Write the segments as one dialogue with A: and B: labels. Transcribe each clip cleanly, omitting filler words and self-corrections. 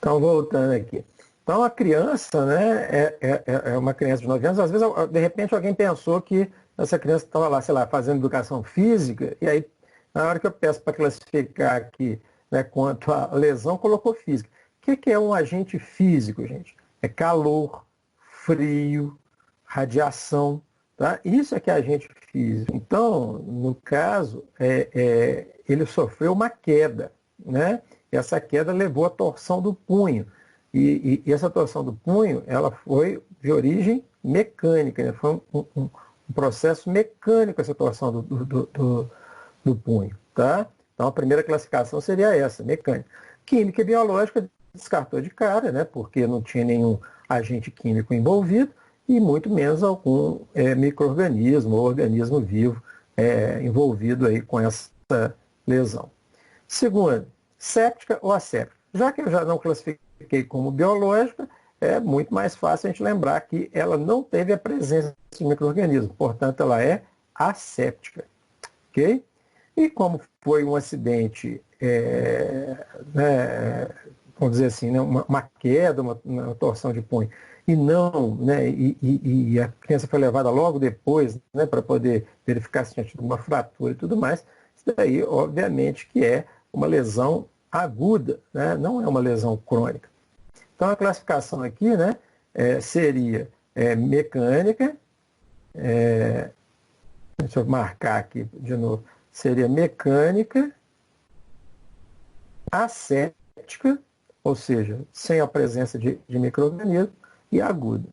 A: Então, voltando aqui. Então, a criança, né, é uma criança de 9 anos, às vezes, de repente, alguém pensou que essa criança estava lá, sei lá, fazendo educação física, e aí, na hora que eu peço para classificar aqui, né, quanto à lesão, colocou física. O que é um agente físico, gente? É calor, frio, radiação, tá? Isso é que é agente físico. Então, no caso, ele sofreu uma queda, né? Essa queda levou à torção do punho. E essa torção do punho, ela foi de origem mecânica, né? Foi um processo mecânico essa torção do punho, tá? Então a primeira classificação seria essa, mecânica. Química e biológica descartou de cara, né? Porque não tinha nenhum agente químico envolvido e muito menos algum micro-organismo ou organismo vivo envolvido aí com essa lesão. Segundo, séptica ou asséptica. Já que eu já não classifiquei como biológica, é muito mais fácil a gente lembrar que ela não teve a presença de micro-organismo, portanto ela é asséptica. Ok? E como foi um acidente, né, vamos dizer assim, né, uma queda, uma torção de punho, e não, né, e a criança foi levada logo depois, né, para poder verificar se tinha tido uma fratura e tudo mais, isso daí, obviamente, que é uma lesão aguda, né, não é uma lesão crônica. Então, a classificação aqui, né, seria mecânica, deixa eu marcar aqui de novo, seria mecânica, asséptica, ou seja, sem a presença de micro-organismo, e aguda.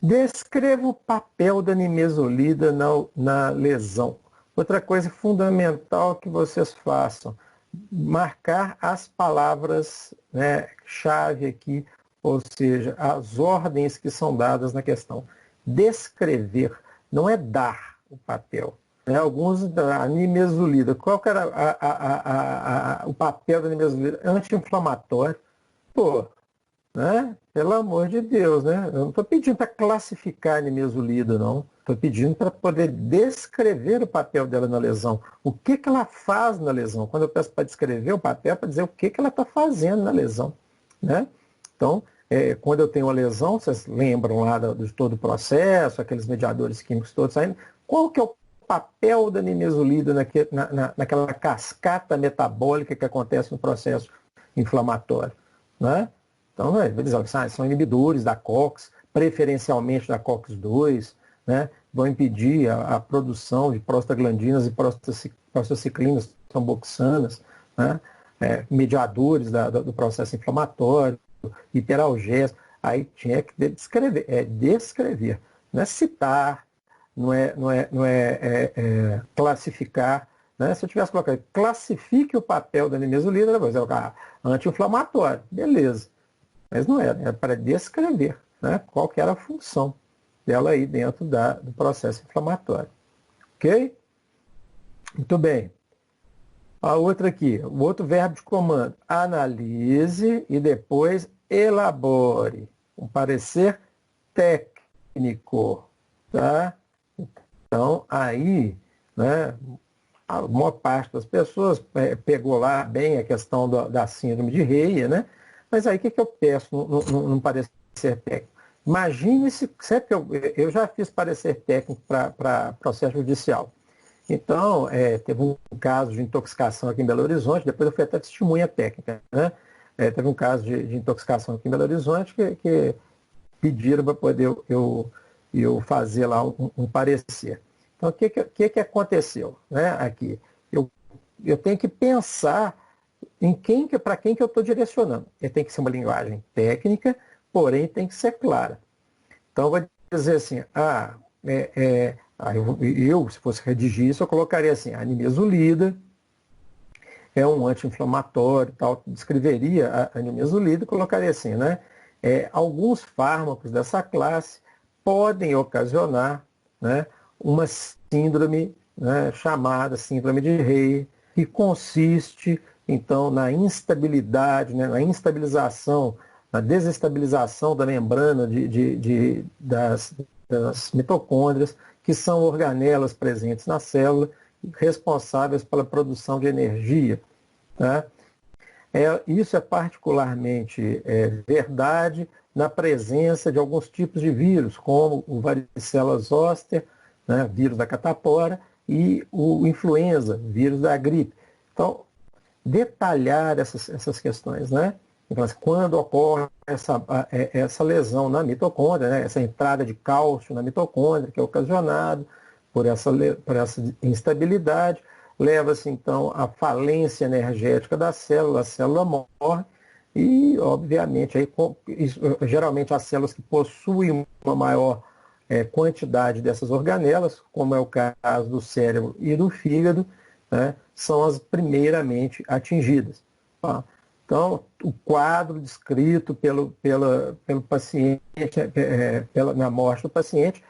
A: Descreva o papel da nimesulida na lesão. Outra coisa fundamental que vocês façam, marcar as palavras, né, chave aqui, ou seja, as ordens que são dadas na questão. Descrever, não é dar o papel. Né? Alguns da nimesulida, qual que era o papel da nimesulida? Anti-inflamatório. Pô, né? Pelo amor de Deus, né? Eu não estou pedindo para classificar a nimesulida, não. Estou pedindo para poder descrever o papel dela na lesão. O que ela faz na lesão? Quando eu peço para descrever o papel, é para dizer o que ela está fazendo na lesão. Né? Então, quando eu tenho uma lesão, vocês lembram lá de todo o processo, aqueles mediadores químicos todos saindo, qual que é o papel da nimesulida naquela cascata metabólica que acontece no processo inflamatório? Né? Então, são inibidores da COX, preferencialmente da COX-2, né? Vão impedir a produção de prostaglandinas e prostaciclinas tromboxanas, né? Mediadores do processo inflamatório, hiperalgésicos. Aí tinha que descrever, não é citar, não é classificar. Né? Se eu tivesse colocado, classifique o papel da nimesulida, vai dizer, anti-inflamatório, beleza. Mas não é para descrever, né, qual que era a função dela aí dentro do processo inflamatório. Ok? Muito bem. A outra aqui, o outro verbo de comando, analise e depois elabore. Um parecer técnico. Tá? Então, aí, né, a maior parte das pessoas pegou lá bem a questão da síndrome de Reia, né? Mas aí o que eu peço num parecer técnico? Imagine se sempre eu já fiz parecer técnico para processo judicial. Então, teve um caso de intoxicação aqui em Belo Horizonte, depois eu fui até testemunha técnica. Né? Teve um caso de intoxicação aqui em Belo Horizonte que pediram para poder eu fazer lá um parecer. Então, o que aconteceu, né, aqui? Eu tenho que pensar para quem que eu estou direcionando. Ele tem que ser uma linguagem técnica, porém tem que ser clara. Então, eu vou dizer assim, se fosse redigir isso, eu colocaria assim, a nimesulida é um anti-inflamatório, tal, descreveria a nimesulida e colocaria assim, né? Alguns fármacos dessa classe podem ocasionar, né, uma síndrome, né, chamada síndrome de Reia, que consiste, então, na instabilidade, né, na instabilização, na desestabilização da membrana das mitocôndrias, que são organelas presentes na célula, responsáveis pela produção de energia. Tá? Isso é particularmente verdade na presença de alguns tipos de vírus, como o varicela zoster, né, vírus da catapora, e o influenza, vírus da gripe. Então, detalhar essas questões, né? Então, quando ocorre essa lesão na mitocôndria, né? Essa entrada de cálcio na mitocôndria, que é ocasionado por essa instabilidade, leva-se então à falência energética da célula, a célula morre, e obviamente aí, geralmente as células que possuem uma maior quantidade dessas organelas, como é o caso do cérebro e do fígado, né, são as primeiramente atingidas. Tá? Então, o quadro descrito pelo paciente, na morte do paciente,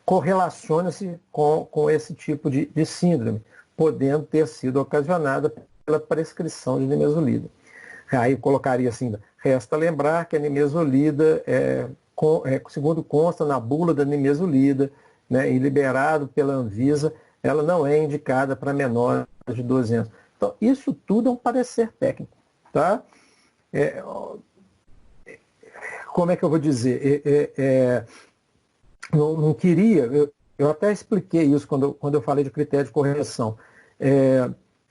A: correlaciona-se com esse tipo de síndrome, podendo ter sido ocasionada pela prescrição de nimesulida. Aí colocaria assim, resta lembrar que a nimesulida, segundo consta na bula da nimesulida, né, e liberado pela Anvisa, ela não é indicada para menores de 12 anos. Então, isso tudo é um parecer técnico. Tá? Como é que eu vou dizer? Não queria, eu até expliquei isso quando eu falei de critério de correção.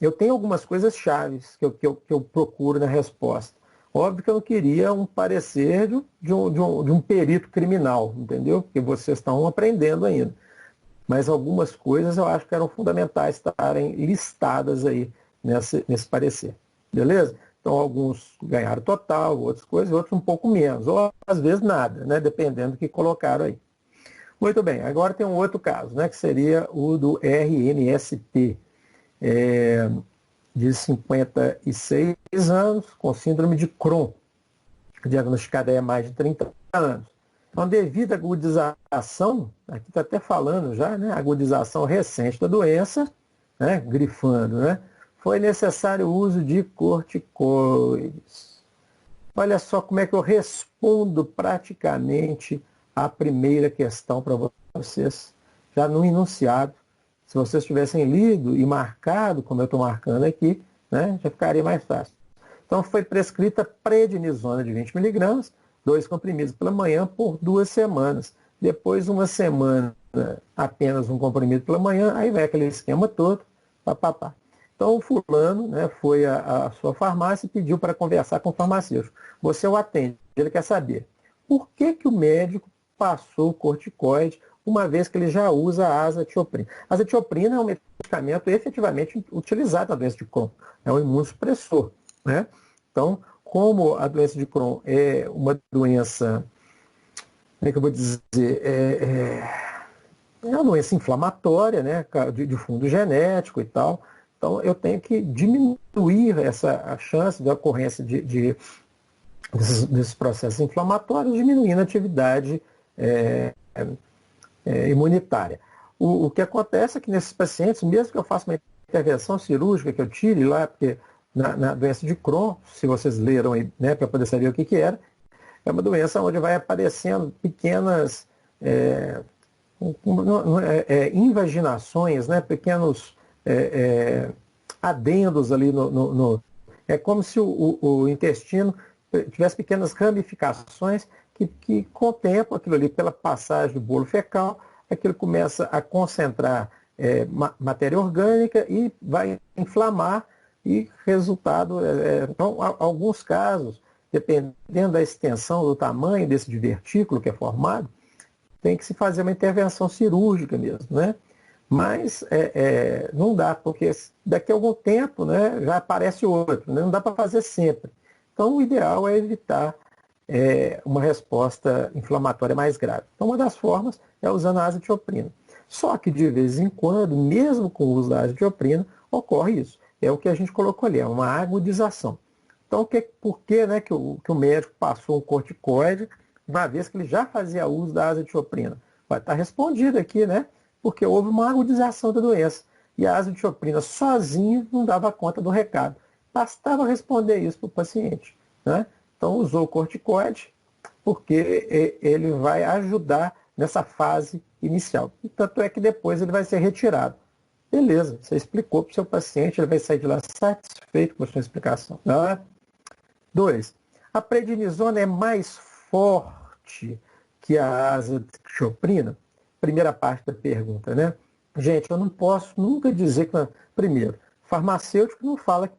A: Eu tenho algumas coisas chaves que eu procuro na resposta. Óbvio que eu não queria um parecer de um perito criminal, entendeu? Porque vocês estão aprendendo ainda. Mas algumas coisas eu acho que eram fundamentais estarem listadas aí nesse parecer. Beleza? Então, alguns ganharam total, outras coisas, outros um pouco menos. Ou, às vezes, nada, né? Dependendo do que colocaram aí. Muito bem, agora tem um outro caso, né? Que seria o do RNSP, de 56 anos, com síndrome de Crohn, diagnosticada há mais de 30 anos. Então, devido à agudização, aqui está até falando já, né? Agudização recente da doença, né? Grifando, né? Foi necessário o uso de corticoides. Olha só como é que eu respondo praticamente a primeira questão para vocês, já no enunciado. Se vocês tivessem lido e marcado, como eu estou marcando aqui, né? Já ficaria mais fácil. Então, foi prescrita prednisona de 20 miligramas, 2 comprimidos pela manhã por 2 semanas. Depois, uma semana, apenas um comprimido pela manhã, aí vai aquele esquema todo, papapá. Então, o fulano, né, foi à sua farmácia e pediu para conversar com o farmacêutico. Você o atende, ele quer saber por que o médico passou o corticoide, uma vez que ele já usa a azatioprina. A azatioprina é um medicamento efetivamente utilizado na doença de Crohn, é um imunossupressor, né? Então, como a doença de Crohn é uma doença, como é que eu vou dizer, é uma doença inflamatória, né, de fundo genético e tal, então eu tenho que diminuir a chance de ocorrência desses processos inflamatórios, diminuindo a atividade imunitária. O que acontece é que nesses pacientes, mesmo que eu faça uma intervenção cirúrgica, que eu tire lá, porque na doença de Crohn, se vocês leram aí, né, para poder saber o que era, é uma doença onde vai aparecendo pequenas invaginações, né, pequenos adendos ali é como se o intestino tivesse pequenas ramificações que com o tempo, aquilo ali, pela passagem do bolo fecal, aquilo começa a concentrar matéria orgânica e vai inflamar e resultado... então, alguns casos, dependendo da extensão, do tamanho desse divertículo que é formado, tem que se fazer uma intervenção cirúrgica mesmo, né? Mas não dá, porque daqui a algum tempo, né, já aparece outro, né? Não dá para fazer sempre. Então, o ideal é evitar uma resposta inflamatória mais grave. Então, uma das formas é usando a azatioprina. Só que, de vez em quando, mesmo com o uso da azatioprina, ocorre isso. É o que a gente colocou ali, é uma agudização. Então, por que, né, que o médico passou um corticoide, uma vez que ele já fazia uso da azatioprina? Vai estar respondido aqui, né? Porque houve uma agudização da doença. E a azatioprina sozinha não dava conta do recado. Bastava responder isso para o paciente, né? Então, usou o corticoide, porque ele vai ajudar nessa fase inicial. E tanto é que depois ele vai ser retirado. Beleza, você explicou para o seu paciente, ele vai sair de lá satisfeito com a sua explicação. Tá? 2. A prednisona é mais forte que a azathioprina? Primeira parte da pergunta, né? Gente, eu não posso nunca dizer que... Primeiro, farmacêutico não fala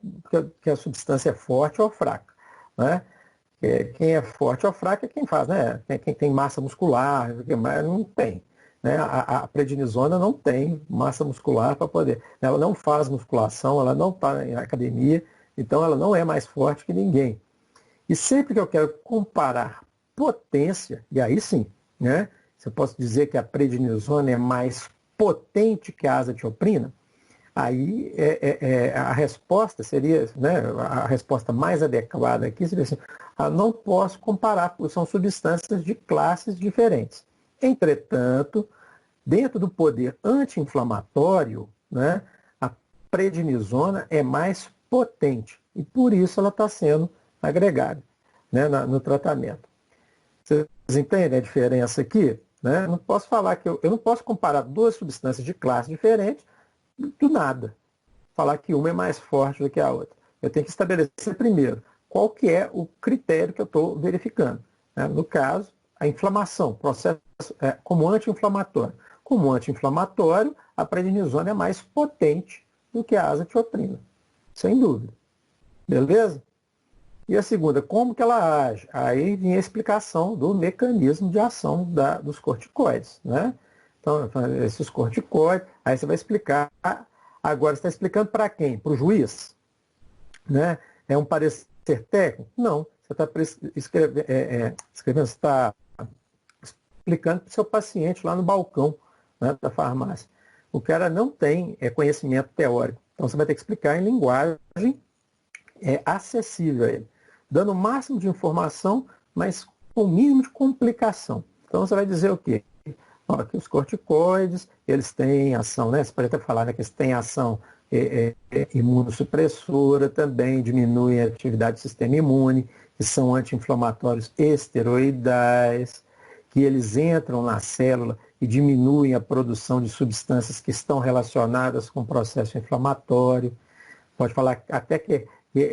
A: que a substância é forte ou fraca, né? Quem é forte ou fraco é quem faz, né? Quem tem massa muscular, mas não tem. Né? A prednisona não tem massa muscular para poder. Ela não faz musculação, ela não está em academia, então ela não é mais forte que ninguém. E sempre que eu quero comparar potência, e aí sim, né? Se eu posso dizer que a prednisona é mais potente que a azathioprina, aí a resposta seria, né, a resposta mais adequada aqui seria assim, não posso comparar, porque são substâncias de classes diferentes. Entretanto, dentro do poder anti-inflamatório, né, a prednisona é mais potente e por isso ela está sendo agregada, né, no tratamento. Vocês entendem a diferença aqui? Né? Não posso falar que eu não posso comparar duas substâncias de classe diferentes do nada. Falar que uma é mais forte do que a outra. Eu tenho que estabelecer primeiro qual que é o critério que eu estou verificando. Né? No caso, a inflamação, processo como anti-inflamatório. Como anti-inflamatório, a prednisona é mais potente do que a azathioprina, sem dúvida. Beleza? E a segunda, como que ela age? Aí vem a explicação do mecanismo de ação dos corticoides. Né? Então, esses corticoides, aí você vai explicar. Agora, você está explicando para quem? Para o juiz? Né? É um parecer técnico? Não. Você está escrevendo, você está explicando para o seu paciente lá no balcão, né, da farmácia. O cara não tem conhecimento teórico. Então, você vai ter que explicar em linguagem acessível a ele, dando o máximo de informação, mas com o mínimo de complicação. Então, você vai dizer o quê? Que os corticoides, eles têm ação, né? Você pode até falar, né, que eles têm ação imunossupressora também, diminuem a atividade do sistema imune, que são anti-inflamatórios esteroidais, que eles entram na célula e diminuem a produção de substâncias que estão relacionadas com o processo inflamatório. Pode falar até que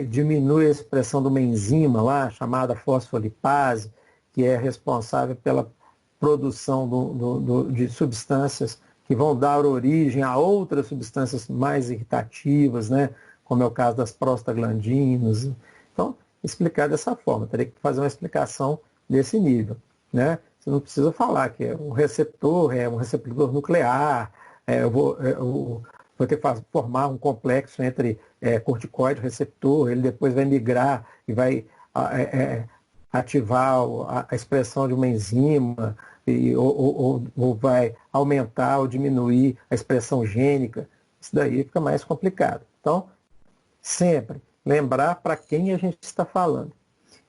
A: diminui a expressão de uma enzima lá, chamada fosfolipase, que é responsável pela produção de substâncias que vão dar origem a outras substâncias mais irritativas, né? Como é o caso das prostaglandinas. Então, explicar dessa forma, teria que fazer uma explicação desse nível. Né? Você não precisa falar que é um receptor nuclear, eu vou ter que formar um complexo entre corticoide e receptor, ele depois vai migrar e vai ativar a expressão de uma enzima, ou vai aumentar ou diminuir a expressão gênica. Isso daí fica mais complicado. Então, sempre lembrar para quem a gente está falando.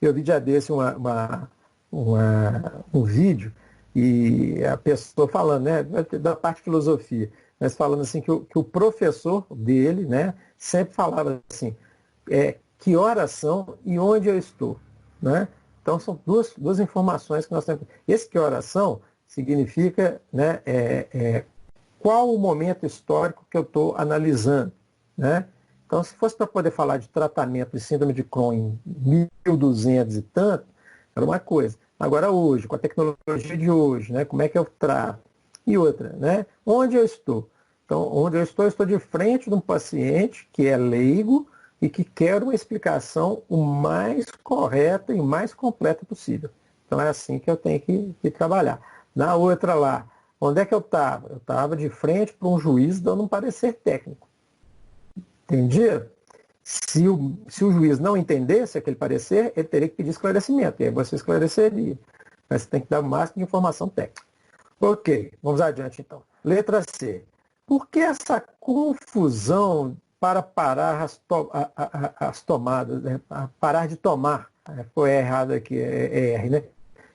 A: Eu vi dia desse um vídeo e a pessoa falando, né, da parte de filosofia, mas falando assim que o professor dele, né, sempre falava assim, que horas são e onde eu estou, né? Então são duas informações que nós temos. Esse que horas são significa, né, qual o momento histórico que eu estou analisando, né? Então, se fosse para poder falar de tratamento de síndrome de Crohn em 1200 e tanto, era uma coisa. Agora hoje, com a tecnologia de hoje, né, como é que eu trato? E outra, né, onde eu estou? Então, onde eu estou de frente de um paciente que é leigo e que quer uma explicação o mais correta e mais completa possível. Então, é assim que eu tenho que trabalhar. Na outra lá, onde é que eu estava? Eu estava de frente para um juiz dando um parecer técnico. Entendi? Se o juiz não entendesse aquele parecer, ele teria que pedir esclarecimento, e aí você esclareceria. Mas você tem que dar o máximo de informação técnica. Ok, vamos adiante então. Letra C. Por que essa confusão para parar as tomadas, né? Parar de tomar? Foi errado aqui, é R, né?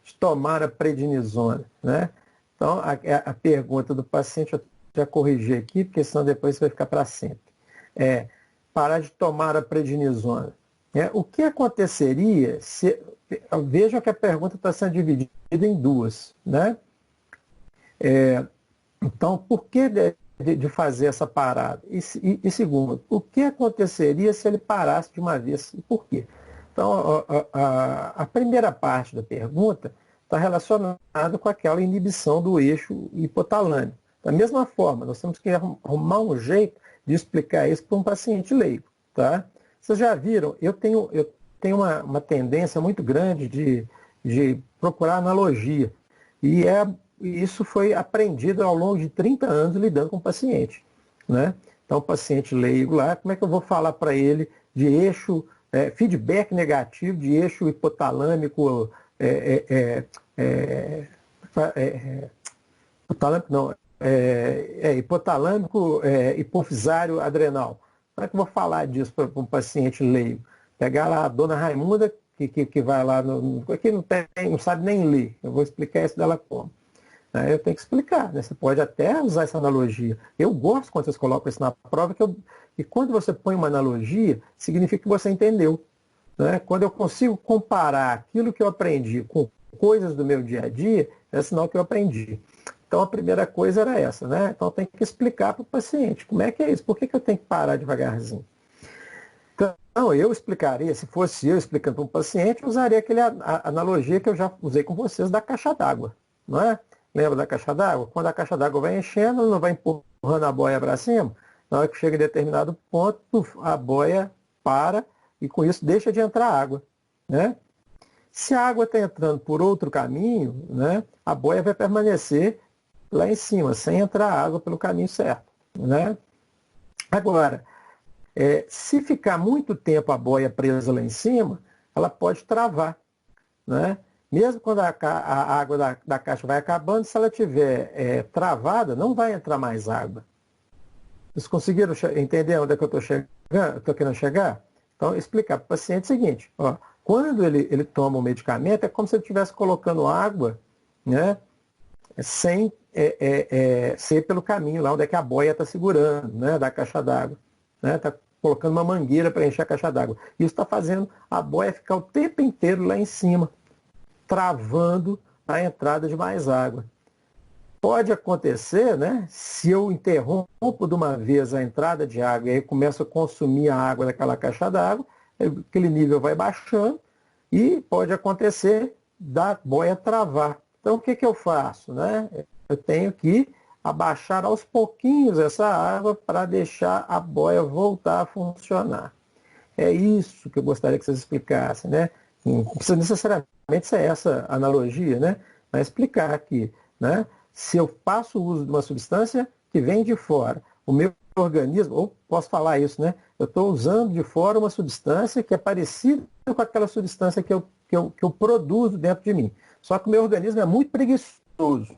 A: De tomar a prednisona, né? Então, a pergunta do paciente, eu já corrigi aqui, porque senão depois vai ficar para sempre. Parar de tomar a prednisona. O que aconteceria se... Vejam que a pergunta está sendo dividida em duas. Né? Então, por que de fazer essa parada? E segundo, o que aconteceria se ele parasse de uma vez e por quê? Então, a primeira parte da pergunta está relacionada com aquela inibição do eixo hipotalâmico. Da mesma forma, nós temos que arrumar um jeito de explicar isso para um paciente leigo. Tá? Vocês já viram, eu tenho uma tendência muito grande de procurar analogia. E isso foi aprendido ao longo de 30 anos lidando com o paciente. Né? Então, o paciente leigo lá, como é que eu vou falar para ele de eixo, feedback negativo de eixo hipotalâmico, hipotalâmico não, hipotalâmico, hipofisário, adrenal. Como é que eu vou falar disso para um paciente leigo? Pegar lá a dona Raimunda, que vai lá, que não sabe nem ler. Eu vou explicar isso dela como. Eu tenho que explicar, né? Você pode até usar essa analogia. Eu gosto quando vocês colocam isso na prova, e quando você põe uma analogia, significa que você entendeu. Né? Quando eu consigo comparar aquilo que eu aprendi com coisas do meu dia a dia, é sinal que eu aprendi. Então a primeira coisa era essa, né? Então tem que explicar para o paciente como é que é isso, por que eu tenho que parar devagarzinho? Então eu explicaria, se fosse eu explicando para um paciente, eu usaria a analogia que eu já usei com vocês da caixa d'água, não é? Lembra da caixa d'água? Quando a caixa d'água vai enchendo, ela não vai empurrando a boia para cima. Na hora que chega em determinado ponto, a boia para e com isso deixa de entrar água. Né? Se a água está entrando por outro caminho, né, a boia vai permanecer lá em cima, sem entrar água pelo caminho certo. Né? Agora, se ficar muito tempo a boia presa lá em cima, ela pode travar. Né? Mesmo quando a água da caixa vai acabando, se ela estiver travada, não vai entrar mais água. Vocês conseguiram entender onde é que eu estou querendo chegar? Então, explicar para o paciente o seguinte, ó, quando ele toma o medicamento, é como se ele estivesse colocando água, né, sem ser pelo caminho lá onde é que a boia está segurando, né, da caixa d'água. Está colocando uma mangueira para encher a caixa d'água. Isso está fazendo a boia ficar o tempo inteiro lá em cima, travando a entrada de mais água. Pode acontecer, né, se eu interrompo de uma vez a entrada de água e aí começo a consumir a água daquela caixa d'água, aquele nível vai baixando e pode acontecer da boia travar. Então, o que eu faço? Né? Eu tenho que abaixar aos pouquinhos essa água para deixar a boia voltar a funcionar. É isso que eu gostaria que vocês explicassem. Né? Não precisa necessariamente ser essa analogia, né? Mas explicar aqui, né? Se eu faço uso de uma substância que vem de fora, o meu organismo, ou posso falar isso, né? Eu estou usando de fora uma substância que é parecida com aquela substância que eu produzo dentro de mim. Só que o meu organismo é muito preguiçoso.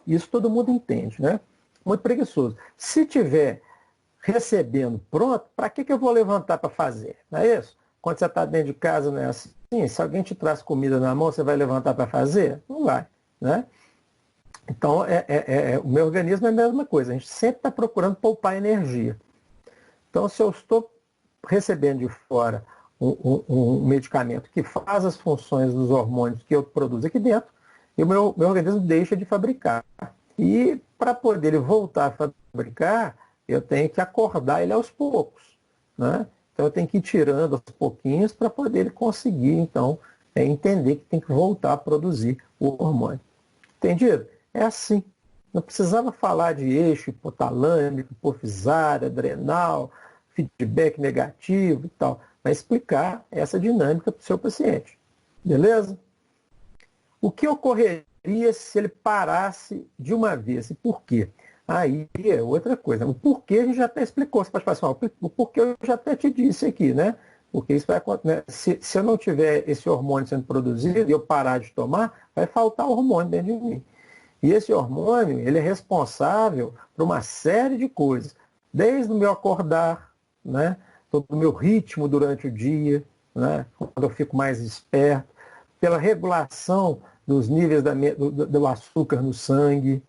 A: Isso todo mundo entende, né? Muito preguiçoso. Se tiver recebendo pronto, para que eu vou levantar para fazer? Não é isso? Quando você está dentro de casa, não é assim? Se alguém te traz comida na mão, você vai levantar para fazer? Não vai, né? Então, o meu organismo é a mesma coisa. A gente sempre está procurando poupar energia. Então, se eu estou recebendo de fora um medicamento que faz as funções dos hormônios que eu produzo aqui dentro, e o meu organismo deixa de fabricar. E para poder ele voltar a fabricar, eu tenho que acordar ele aos poucos. Né? Então, eu tenho que ir tirando aos pouquinhos para poder ele conseguir, então, entender que tem que voltar a produzir o hormônio. Entendido? É assim. Não precisava falar de eixo hipotalâmico, hipofisário, adrenal, feedback negativo e tal, mas explicar essa dinâmica para o seu paciente. Beleza? O que ocorreria se ele parasse de uma vez? E por quê? Aí é outra coisa. O porquê a gente já até explicou. Você pode falar assim, o porquê eu já até te disse aqui, né? Porque isso vai acontecer. Se eu não tiver esse hormônio sendo produzido e eu parar de tomar, vai faltar hormônio dentro de mim. E esse hormônio, ele é responsável por uma série de coisas. Desde o meu acordar, né? Todo o meu ritmo durante o dia, né? Quando eu fico mais esperto, pela regulação dos níveis do açúcar no sangue,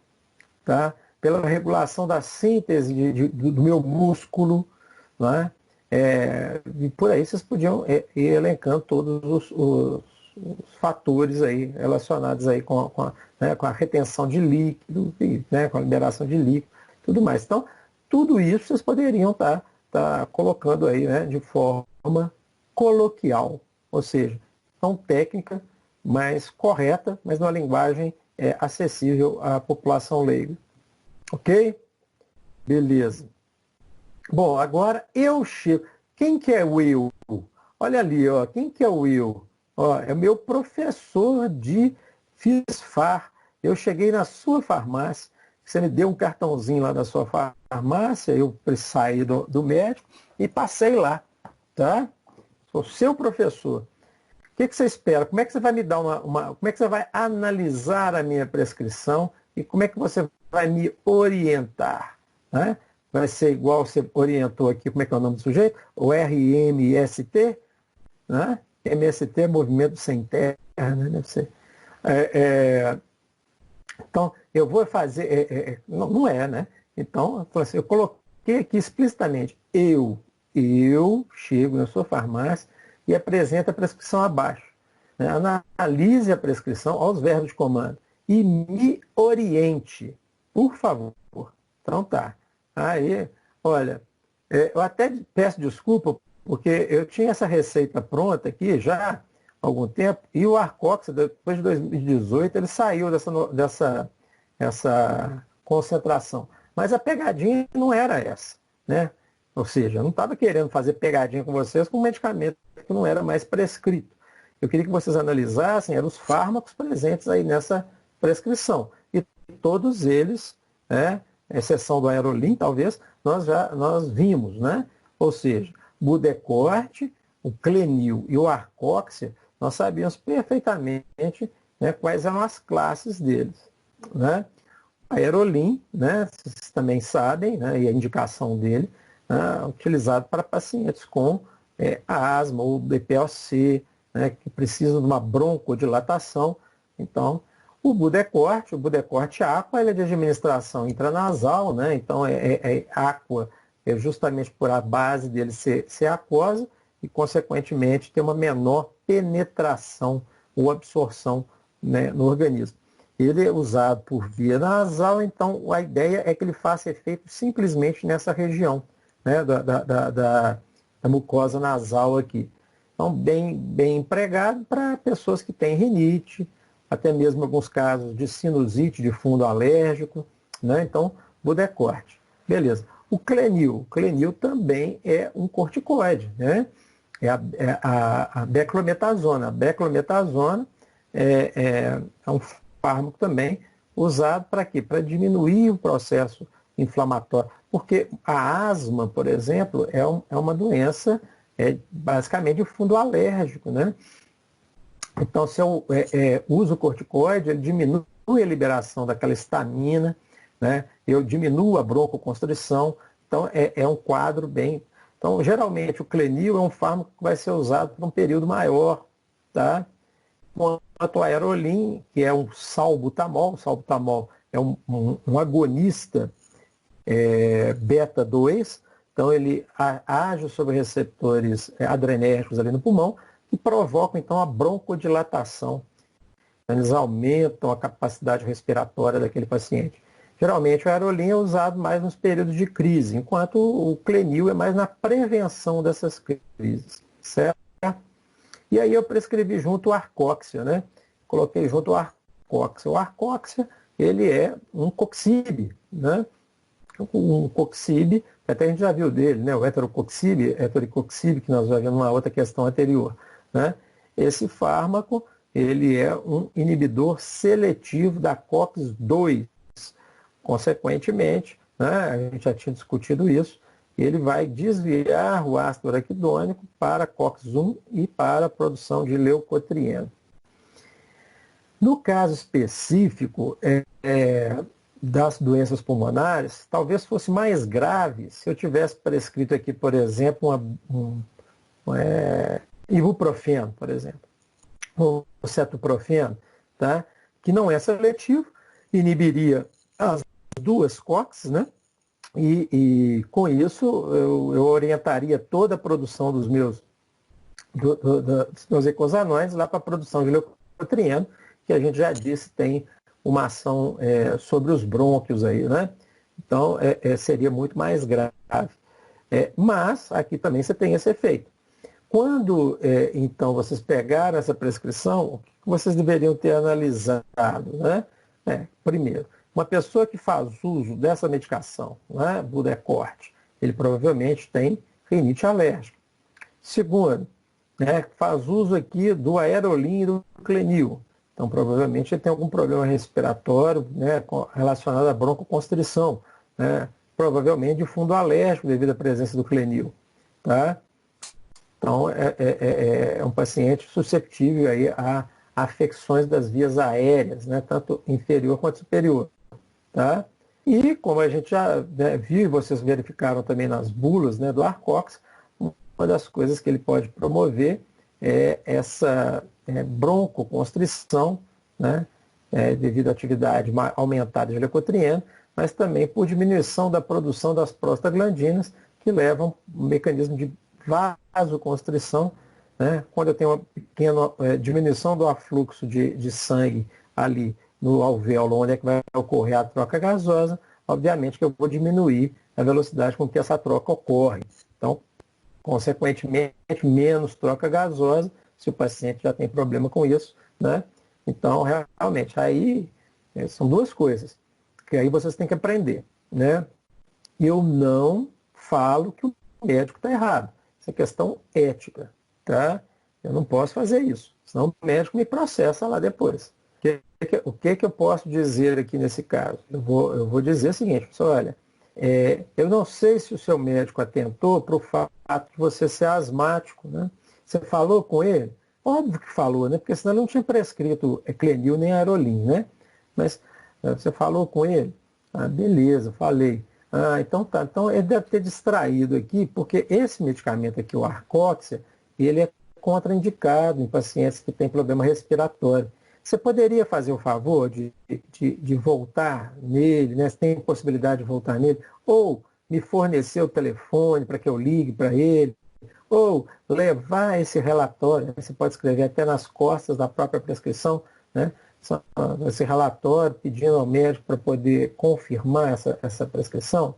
A: tá? Pela regulação da síntese do meu músculo, né? E por aí vocês podiam ir elencando todos os fatores aí relacionados aí com a retenção de líquido, né, com a liberação de líquido, tudo mais. Então, tudo isso vocês poderiam estar colocando aí, né, de forma coloquial, ou seja, não técnica, mas correta, mas numa linguagem acessível à população leiga. Ok? Beleza. Bom, agora eu chego. Quem que é o eu? Olha ali, ó. Quem que é o eu? Ó, é o meu professor de FISFAR. Eu cheguei na sua farmácia, você me deu um cartãozinho lá da sua farmácia, eu saí do médico e passei lá, tá? Sou seu professor. O que você espera? Como é que você vai me dar como é que você vai analisar a minha prescrição e como é que você vai me orientar? Né? Vai ser igual você orientou aqui, como é que é o nome do sujeito? O RMST, né? MST é Movimento Sem Terra, né? Deve ser. Então, eu vou fazer. Não é, né? Então, eu coloquei aqui explicitamente, eu chego na sua farmácia e apresento a prescrição abaixo. Né? Analise a prescrição aos verbos de comando e me oriente, por favor. Então tá. Aí, olha, eu até peço desculpa, porque eu tinha essa receita pronta aqui já há algum tempo, e o Arcox, depois de 2018, ele saiu dessa concentração. Mas a pegadinha não era essa, né? Ou seja, eu não estava querendo fazer pegadinha com vocês com um medicamento que não era mais prescrito. Eu queria que vocês analisassem eram os fármacos presentes aí nessa prescrição. E todos eles, né, exceção do Aerolim, talvez, nós vimos, né? Ou seja, Budecorte, o Clenil e o Arcoxia, nós sabíamos perfeitamente, né, quais eram as classes deles, né? Aerolim, né, vocês também sabem, né, e a indicação dele, né, utilizado para pacientes com asma ou BPOC, né, que precisam de uma broncodilatação. Então, o Budecorte Aqua, ele é de administração intranasal, né, então Aqua é justamente por a base dele ser aquosa e, consequentemente, ter uma menor penetração ou absorção, né, no organismo. Ele é usado por via nasal, então a ideia é que ele faça efeito simplesmente nessa região, né, da mucosa nasal aqui. Então, bem empregado para pessoas que têm rinite, até mesmo alguns casos de sinusite de fundo alérgico, né? Então, Budecorte. Beleza. O Clenil também é um corticoide, né? É a beclometasona. A beclometasona é um fármaco também usado para quê? Para diminuir o processo inflamatório. Porque a asma, por exemplo, é uma doença basicamente de fundo alérgico, né? Então, se eu uso o corticoide, ele diminui a liberação daquela histamina, né? Eu diminuo a broncoconstrição. Então, é um quadro bem... Então, geralmente, o Clenil é um fármaco que vai ser usado por um período maior, tá? Quanto o Aerolim, que é um salbutamol, o salbutamol é um agonista beta 2, então ele age sobre receptores adrenérgicos ali no pulmão, que provocam então a broncodilatação. Eles aumentam a capacidade respiratória daquele paciente. Geralmente o Aerolim é usado mais nos períodos de crise, enquanto o Clenil é mais na prevenção dessas crises, certo? E aí eu prescrevi junto o Arcoxia, né? Coloquei junto o Arcoxia. O Arcoxia, ele é um coxib, né? Um coxib, até a gente já viu dele, né? O heterocoxib, que nós já vimos numa outra questão anterior, né? Esse fármaco, ele é um inibidor seletivo da COX-2. Consequentemente, né, a gente já tinha discutido isso, ele vai desviar o ácido araquidônico para COX-1 e para a produção de leucotrieno. No caso específico das doenças pulmonares, talvez fosse mais grave se eu tivesse prescrito aqui, por exemplo, ibuprofeno, por exemplo, ou cetoprofeno, tá? Que não é seletivo, inibiria as duas COX, né? E com isso eu orientaria toda a produção dos meus eicosanoides lá para a produção de leucotrieno, que a gente já disse tem uma ação sobre os brônquios aí, né? Então, seria muito mais grave. Mas, aqui também você tem esse efeito. Quando, então, vocês pegaram essa prescrição, o que vocês deveriam ter analisado, né? Primeiro, uma pessoa que faz uso dessa medicação, né, Budecort, ele provavelmente tem rinite alérgica. Segundo, né, faz uso aqui do Aerolim e do Clenil. Então, provavelmente, ele tem algum problema respiratório, né, relacionado à broncoconstrição, né, provavelmente de fundo alérgico devido à presença do Clenil. Tá? Então, é um paciente suscetível aí a afecções das vias aéreas, né, tanto inferior quanto superior. Tá? E, como a gente já, né, viu, e vocês verificaram também nas bulas, né, do Arcox, uma das coisas que ele pode promover é essa broncoconstrição, né, devido à atividade aumentada de leucotrieno, mas também por diminuição da produção das prostaglandinas, que levam um mecanismo de vasoconstrição, né? Quando eu tenho uma pequena diminuição do afluxo de sangue ali no alvéolo, onde é que vai ocorrer a troca gasosa, obviamente que eu vou diminuir a velocidade com que essa troca ocorre. Então, consequentemente, menos troca gasosa, se o paciente já tem problema com isso, né? Então, realmente, aí são duas coisas que aí vocês têm que aprender, né? Eu não falo que o médico está errado. Isso é questão ética, tá? Eu não posso fazer isso, senão o médico me processa lá depois. O que eu posso dizer aqui nesse caso? Eu vou dizer o seguinte, pessoal, olha, eu não sei se o seu médico atentou para o fato de você ser asmático, né? Você falou com ele? Óbvio que falou, né? Porque senão ele não tinha prescrito Clenil nem Aerolim, né? Mas você falou com ele? Ah, beleza, falei. Ah, então tá. Então ele deve ter distraído aqui, porque esse medicamento aqui, o Arcoxia, ele é contraindicado em pacientes que têm problema respiratório. Você poderia fazer o favor de voltar nele, né? Você tem possibilidade de voltar nele? Ou me fornecer o telefone para que eu ligue para ele? Ou levar esse relatório, né? Você pode escrever até nas costas da própria prescrição, né? Esse relatório pedindo ao médico para poder confirmar essa prescrição.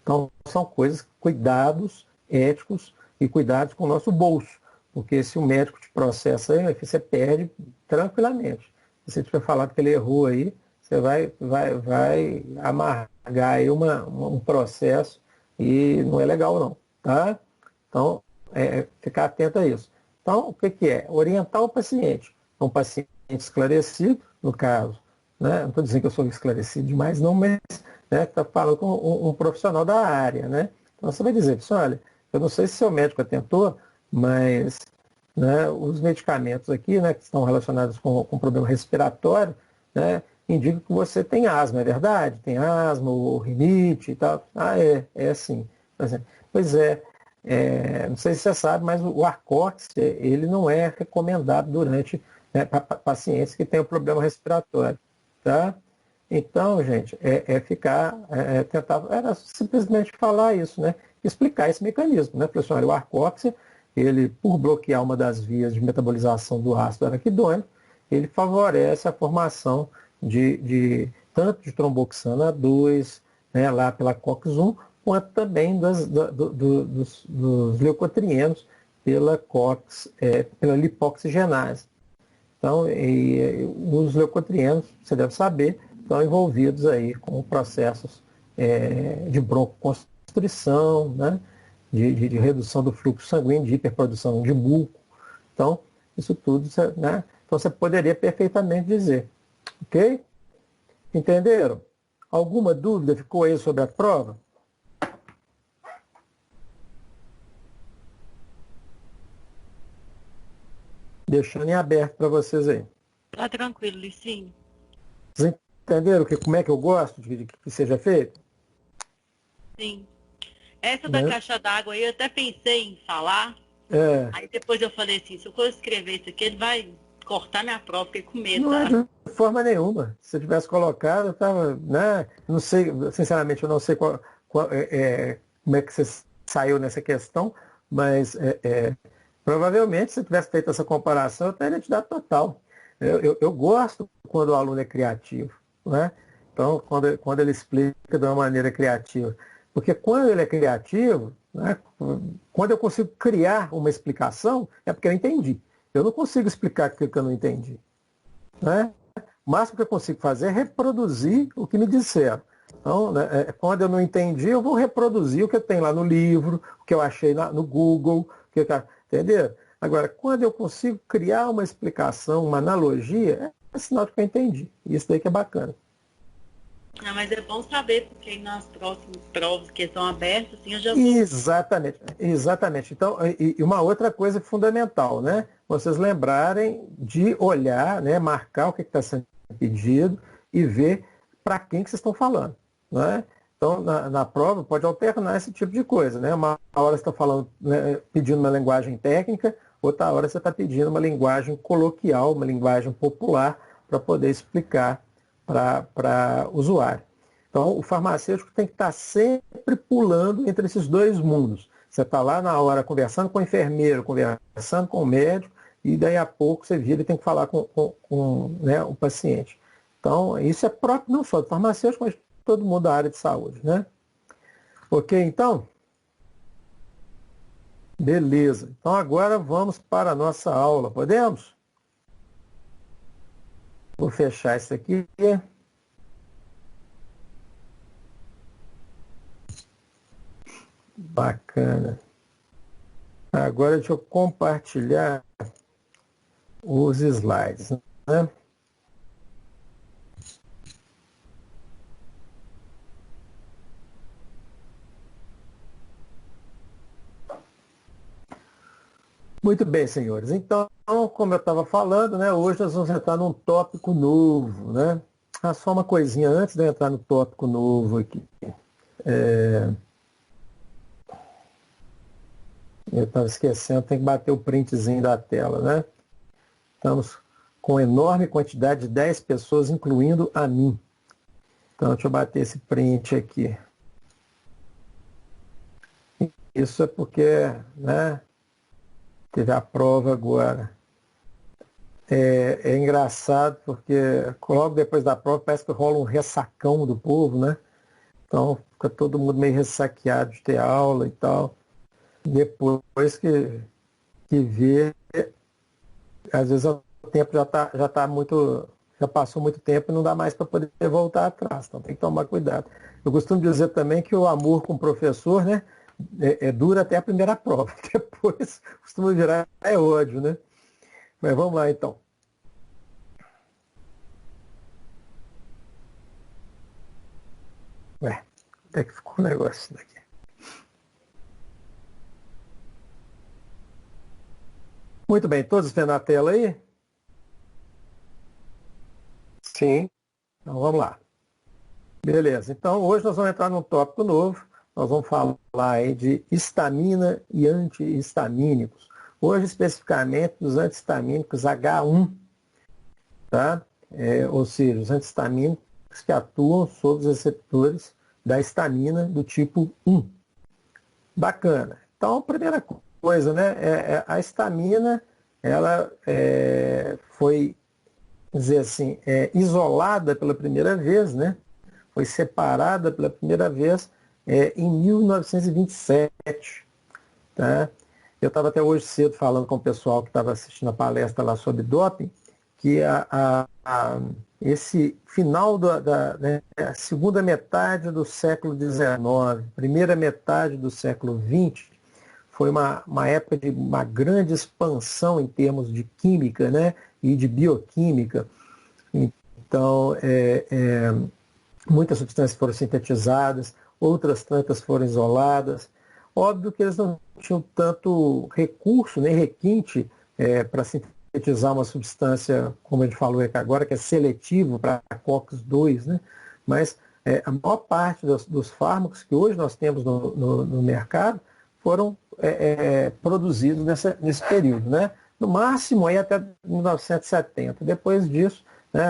A: Então, são coisas, cuidados éticos e cuidados com o nosso bolso. Porque se o médico te processa aí, você perde tranquilamente. Se você tiver falado que ele errou aí, você vai amargar aí um processo e não é legal não. Tá? Então, ficar atento a isso. Então, o que é? Orientar o paciente. Um paciente esclarecido, no caso, né? Não estou dizendo que eu sou esclarecido demais, não, mas está falando com um profissional da área. Né? Então, você vai dizer, olha, eu não sei se seu médico atentou, mas, né, os medicamentos aqui, né, que estão relacionados com problema respiratório, né, indicam que você tem asma, é verdade? Tem asma ou rinite e tal? Ah, é sim. Pois não sei se você sabe, mas o Arcox, ele não é recomendado durante, né, para pacientes que têm um problema respiratório. Tá? Então, gente, tentar, era simplesmente falar isso, né? Explicar esse mecanismo, né? Pessoal, o Arcox, ele, por bloquear uma das vias de metabolização do ácido araquidônico, ele favorece a formação tanto de tromboxana 2, né, lá pela COX-1, quanto também dos leucotrienos pela pela lipoxigenase. Então, os leucotrienos, você deve saber, estão envolvidos aí com processos de broncoconstrição, né? de redução do fluxo sanguíneo, de hiperprodução de muco. Então, isso tudo, né? Então, você poderia perfeitamente dizer. Ok? Entenderam? Alguma dúvida ficou aí sobre a prova? Deixando em aberto para vocês aí.
B: Tá tranquilo, Licinho.
A: Vocês entenderam como é que eu gosto de que seja feito?
B: Sim. Essa da
A: Né?
B: caixa d'água aí, eu até pensei em falar.
A: É,
B: Aí depois eu falei assim, se eu for escrever isso aqui, ele vai cortar minha prova, fiquei com medo,
A: não é
B: sabe?
A: de forma nenhuma. Se eu tivesse colocado, eu estava, né? Não sei, sinceramente, eu não sei como é que você saiu nessa questão, mas provavelmente, se eu tivesse feito essa comparação, eu teria te dado total. Eu gosto quando o aluno é criativo, né? Então, quando ele explica de uma maneira criativa. Porque quando ele é criativo, né, quando eu consigo criar uma explicação, é porque eu entendi. Eu não consigo explicar aquilo que eu não entendi. Né? O máximo que eu consigo fazer é reproduzir o que me disseram. Então, né, quando eu não entendi, eu vou reproduzir o que eu tenho lá no livro, o que eu achei no Google, entendeu? Agora, quando eu consigo criar uma explicação, uma analogia, é sinal de que eu entendi. Isso daí que é bacana.
B: Não, mas é bom saber, porque nas próximas provas que estão abertas, assim, eu já
A: Exatamente, exatamente. Então, e uma outra coisa fundamental, né? Vocês lembrarem de olhar, né, marcar o que está sendo pedido e ver para quem que vocês estão falando. Né? Então, na prova, pode alternar esse tipo de coisa. Né? Uma hora você está falando, né, pedindo uma linguagem técnica, outra hora você está pedindo uma linguagem coloquial, uma linguagem popular, para poder explicar para o usuário. Então, o farmacêutico tem que estar sempre pulando entre esses dois mundos. Você está lá na hora conversando com o enfermeiro, conversando com o médico, e daí a pouco você vira e tem que falar com né, o paciente. Então, isso é próprio não só do farmacêutico, mas de todo mundo da área de saúde. Né? Ok, então? Beleza. Então, agora vamos para a nossa aula. Podemos? Vou fechar isso aqui. Bacana. Agora deixa eu compartilhar os slides. Né? Muito bem, senhores. Então, como eu estava falando, né, hoje nós vamos entrar num tópico novo. Né? Ah, só uma coisinha antes de eu entrar no tópico novo aqui. Eu estava esquecendo, tem que bater o printzinho da tela, né? Estamos com enorme quantidade de 10 pessoas, incluindo a mim. Então, deixa eu bater esse print aqui. Isso é porque, né, teve a prova agora. É engraçado porque logo depois da prova parece que rola um ressacão do povo, né? Então, fica todo mundo meio ressaqueado de ter aula e tal. Depois que vê, às vezes o tempo já passou muito tempo e não dá mais para poder voltar atrás, então tem que tomar cuidado. Eu costumo dizer também que o amor com o professor, né, dura até a primeira prova, depois costuma virar ódio, né? Mas vamos lá então. Ué, até que ficou um negócio daqui. Muito bem, todos vendo a tela aí? Sim. Então vamos lá. Beleza, então hoje nós vamos entrar num tópico novo. Nós vamos falar aí de histamina e antihistamínicos. Hoje especificamente dos antihistamínicos H1, tá? Ou seja, os antihistamínicos que atuam sobre os receptores da histamina do tipo 1. Bacana. Então, a primeira coisa, né, a histamina, ela foi, dizer assim, isolada pela primeira vez, né, foi separada pela primeira vez em 1927. Tá? Eu estava até hoje cedo falando com o pessoal que estava assistindo a palestra lá sobre doping, que esse final né, a segunda metade do século XIX, primeira metade do século XX, foi uma época de uma grande expansão em termos de química, né, e de bioquímica. Então, muitas substâncias foram sintetizadas, outras tantas foram isoladas. Óbvio que eles não tinham tanto recurso, nem requinte para sintetizar uma substância, como a gente falou aqui agora, que é seletivo para COX-2, né? Mas a maior parte dos fármacos que hoje nós temos no mercado foram produzidos nesse período, né? No máximo aí até 1970. Depois disso, né,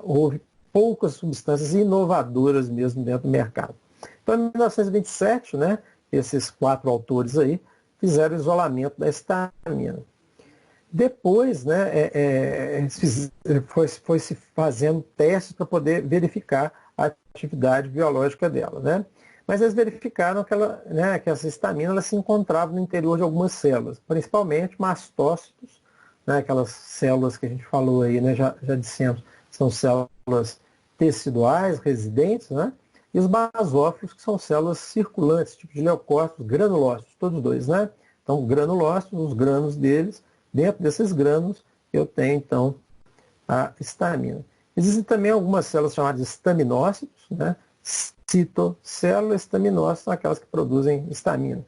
A: houve poucas substâncias inovadoras mesmo dentro do mercado. Então, em 1927, né, esses 4 autores aí fizeram o isolamento da histamina. Depois, né, foi se fazendo testes para poder verificar a atividade biológica dela, né? Mas eles verificaram que, que essa histamina ela se encontrava no interior de algumas células, principalmente mastócitos, né? Aquelas células que a gente falou aí, né? Já dissemos, são células teciduais, residentes, né? E os basófilos, que são células circulantes, tipo de leucócitos, granulócitos, todos dois, né? Então, granulócitos, os grânulos deles, dentro desses grânulos, eu tenho, então, a histamina. Existem também algumas células chamadas de estaminócitos, né? Citocélulas estaminócitas são aquelas que produzem histamina.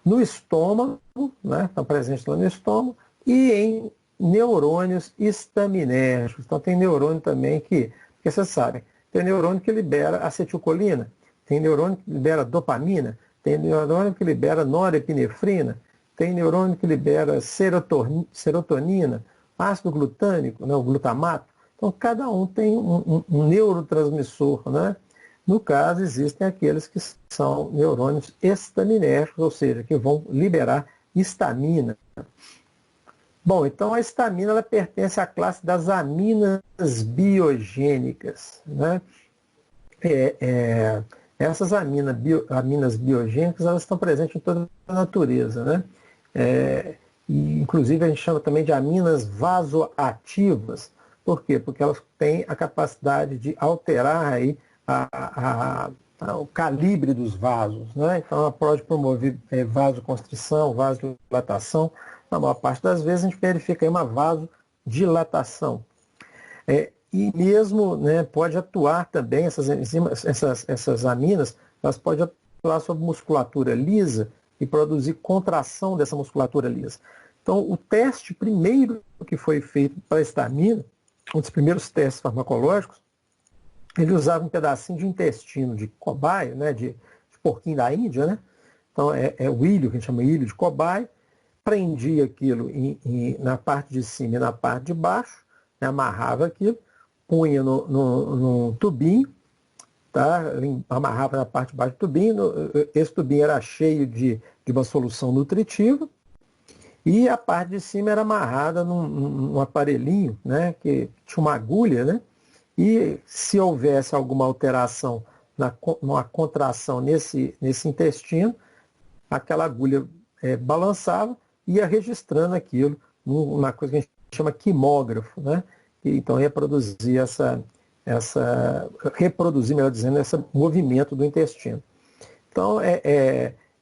A: No estômago, né? Estão presentes lá no estômago, e em neurônios estaminérgicos. Então, tem neurônio também porque vocês sabem, tem neurônio que libera acetilcolina, tem neurônio que libera dopamina, tem neurônio que libera norepinefrina, tem neurônio que libera serotonina, ácido glutânico, né, o glutamato. Então, cada um tem um neurotransmissor, né? No caso, existem aqueles que são neurônios estaminérgicos, ou seja, que vão liberar histamina. Bom, então a histamina ela pertence à classe das aminas biogênicas, né? Essas aminas biogênicas elas estão presentes em toda a natureza, né? E, inclusive a gente chama também de aminas vasoativas. Por quê? Porque elas têm a capacidade de alterar aí o calibre dos vasos, né? Então ela pode promover vasoconstrição, vasodilatação. Na maior parte das vezes a gente verifica aí uma vasodilatação. E mesmo, né, pode atuar também, essas enzimas, essas aminas, elas podem atuar sobre musculatura lisa e produzir contração dessa musculatura lisa. Então, o teste primeiro que foi feito para a histamina, um dos primeiros testes farmacológicos, ele usava um pedacinho de intestino de cobaia, né, de porquinho da Índia, né? Então, o ilho, que a gente chama ilho de cobaia, prendia aquilo na parte de cima e na parte de baixo, né, amarrava aquilo, punha num tubinho, tá? Amarrava na parte de baixo do tubinho, esse tubinho era cheio de uma solução nutritiva, e a parte de cima era amarrada num aparelhinho, né, que tinha uma agulha, né, e se houvesse alguma alteração numa contração nesse intestino, aquela agulha balançava e ia registrando aquilo numa coisa que a gente chama quimógrafo, né? E, então reproduzir melhor dizendo, esse movimento do intestino. Então,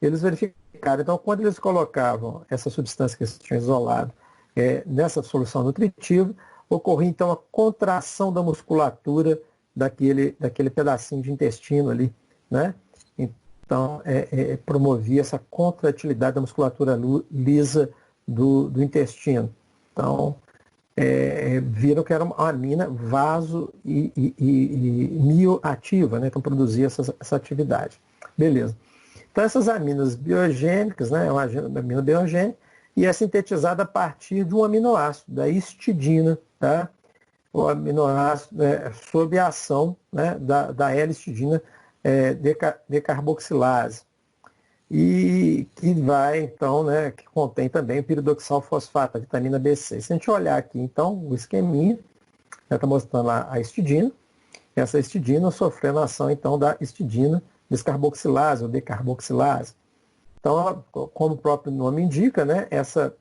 A: eles verificaram, então, quando eles colocavam essa substância que eles tinham isolado nessa solução nutritiva, ocorria, então, a contração da musculatura daquele pedacinho de intestino ali, né? Então, promovia essa contratilidade da musculatura lisa do intestino. Então, viram que era uma amina vaso e mioativa, né? Então, produzia essa atividade. Beleza. Então, essas aminas biogênicas, né? É uma amina biogênica e é sintetizada a partir de um aminoácido, da histidina, tá? O aminoácido sob a ação, né, da L-histidina decarboxilase. E que vai, então, né, que contém também o piridoxal fosfato, a vitamina B6. Se a gente olhar aqui, então, o esqueminha, está mostrando lá a histidina, essa histidina sofrendo a ação, então, da histidina descarboxilase ou decarboxilase. Então, como o próprio nome indica, né, essa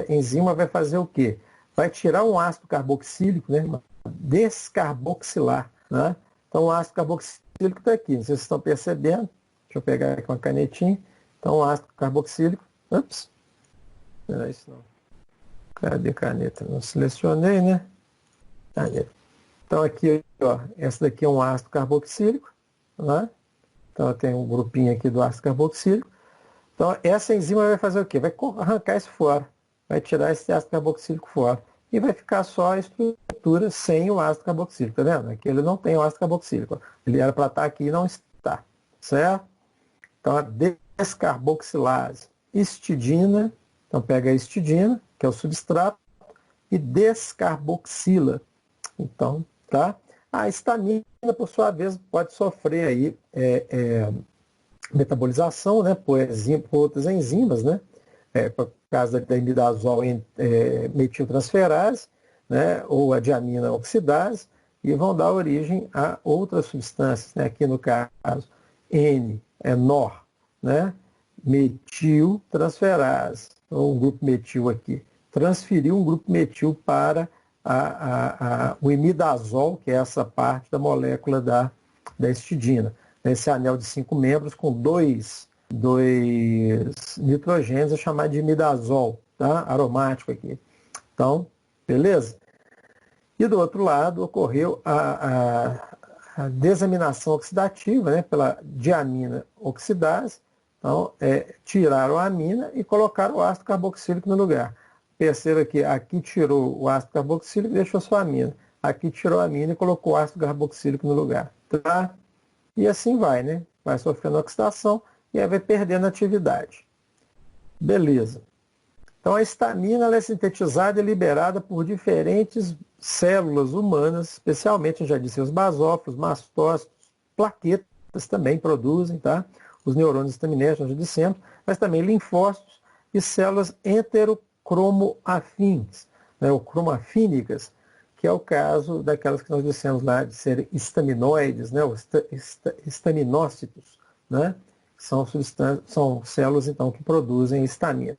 A: enzima vai fazer o quê? Vai tirar um ácido carboxílico, né, descarboxilar, né? Então, o ácido carboxílico está aqui, não sei se vocês estão percebendo. Deixa eu pegar aqui uma canetinha. Então, o ácido carboxílico. Ups. Não era isso não. Cadê a caneta? Não selecionei, né? Caneta. Então, aqui, ó, essa daqui é um ácido carboxílico, né? Então, tem um grupinho aqui do ácido carboxílico. Então, essa enzima vai fazer o quê? Vai arrancar isso fora. Vai tirar esse ácido carboxílico fora. E vai ficar só a estrutura sem o ácido carboxílico, tá vendo? Aqui ele não tem o ácido carboxílico. Ele era para estar aqui e não está, certo? Então, a descarboxilase, histidina, então pega a histidina, que é o substrato, e descarboxila. Então, tá? A histamina, por sua vez, pode sofrer aí metabolização, né, por outras enzimas, né? Por causa da imidazol metiltransferase, né, ou a diamina oxidase, e vão dar origem a outras substâncias, né? Aqui no caso, N é NOR, né? Metiltransferase, então um grupo metil aqui, transferiu um grupo metil para o imidazol, que é essa parte da molécula da histidina. Esse anel de 5 membros com dois nitrogênios é chamado de imidazol, tá? Aromático aqui. Então, beleza? E do outro lado ocorreu a desaminação oxidativa, né, pela diamina oxidase. Então, tiraram a amina e colocaram o ácido carboxílico no lugar. Perceba aqui tirou o ácido carboxílico e deixou só a amina. Aqui tirou a amina e colocou o ácido carboxílico no lugar. Tá? E assim vai, né? Vai sofrendo oxidação e aí vai perdendo atividade. Beleza. Então a histamina ela é sintetizada e liberada por diferentes células humanas, especialmente, eu já disse, os basófilos, mastócitos, plaquetas também produzem, tá? Os neurônios estaminérgicos, nós já dissemos, mas também linfócitos e células enterocromoafins, né, ou cromafínicas, que é o caso daquelas que nós dissemos lá de serem estaminoides, né, ou estaminócitos, né? São células, então, que produzem histamina.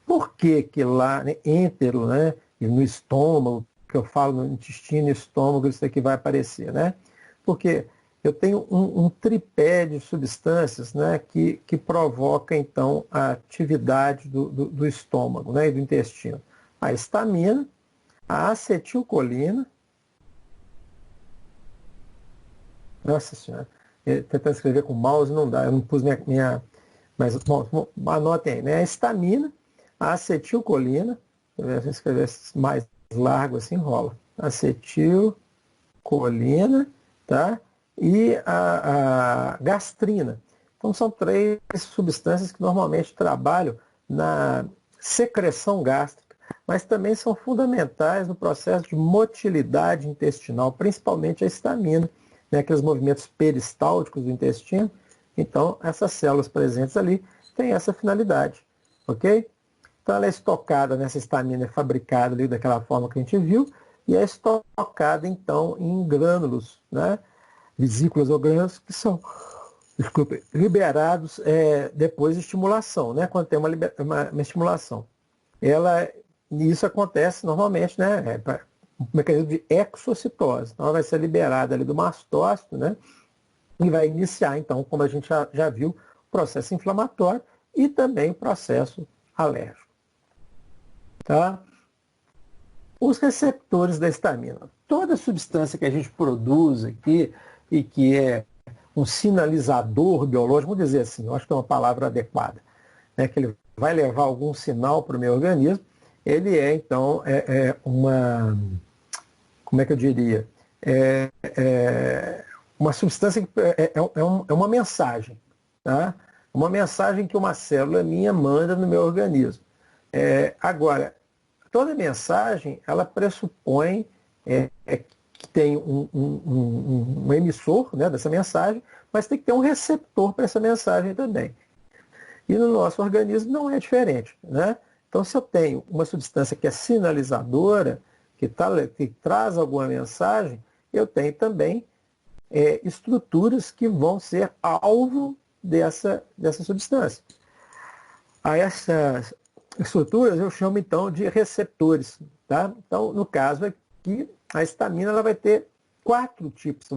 A: Por que lá, né, entero, né, e no estômago, que eu falo no intestino e estômago, isso aqui vai aparecer, né? Porque eu tenho um tripé de substâncias, né, que provoca, então, a atividade do estômago, né, e do intestino. A histamina, a acetilcolina, nossa senhora, tentando escrever com mouse não dá, eu não pus mas bom, anotem aí, né? A histamina, a acetilcolina, se escrever mais largo assim, rola. Acetilcolina, tá? E a gastrina. Então são 3 substâncias que normalmente trabalham na secreção gástrica, mas também são fundamentais no processo de motilidade intestinal, principalmente a histamina, né, aqueles movimentos peristálticos do intestino. Então, essas células presentes ali têm essa finalidade, ok? Então, ela é estocada nessa histamina, é fabricada ali daquela forma que a gente viu, e é estocada, então, em grânulos, né? Vesículas ou grânulos que são, liberados depois de estimulação, né? Quando tem uma estimulação. Isso acontece normalmente, né? Um mecanismo de exocitose. Então, ela vai ser liberada ali do mastócito, né? E vai iniciar, então, como a gente já viu, o processo inflamatório e também o processo alérgico. Tá? Os receptores da histamina. Toda substância que a gente produz aqui e que é um sinalizador biológico, vamos dizer assim, eu acho que é uma palavra adequada, né, que ele vai levar algum sinal para o meu organismo, ele então, uma, como é que eu diria? Uma substância que é uma mensagem, tá? Uma mensagem que uma célula minha manda no meu organismo. Agora, toda mensagem, ela pressupõe que tem um emissor, né, dessa mensagem, mas tem que ter um receptor para essa mensagem também. E no nosso organismo não é diferente, né? Então, se eu tenho uma substância que é sinalizadora, que traz alguma mensagem, eu tenho também estruturas que vão ser alvo dessa substância. A essas estruturas eu chamo então de receptores. Tá? Então, no caso aqui, a histamina ela vai ter 4 tipos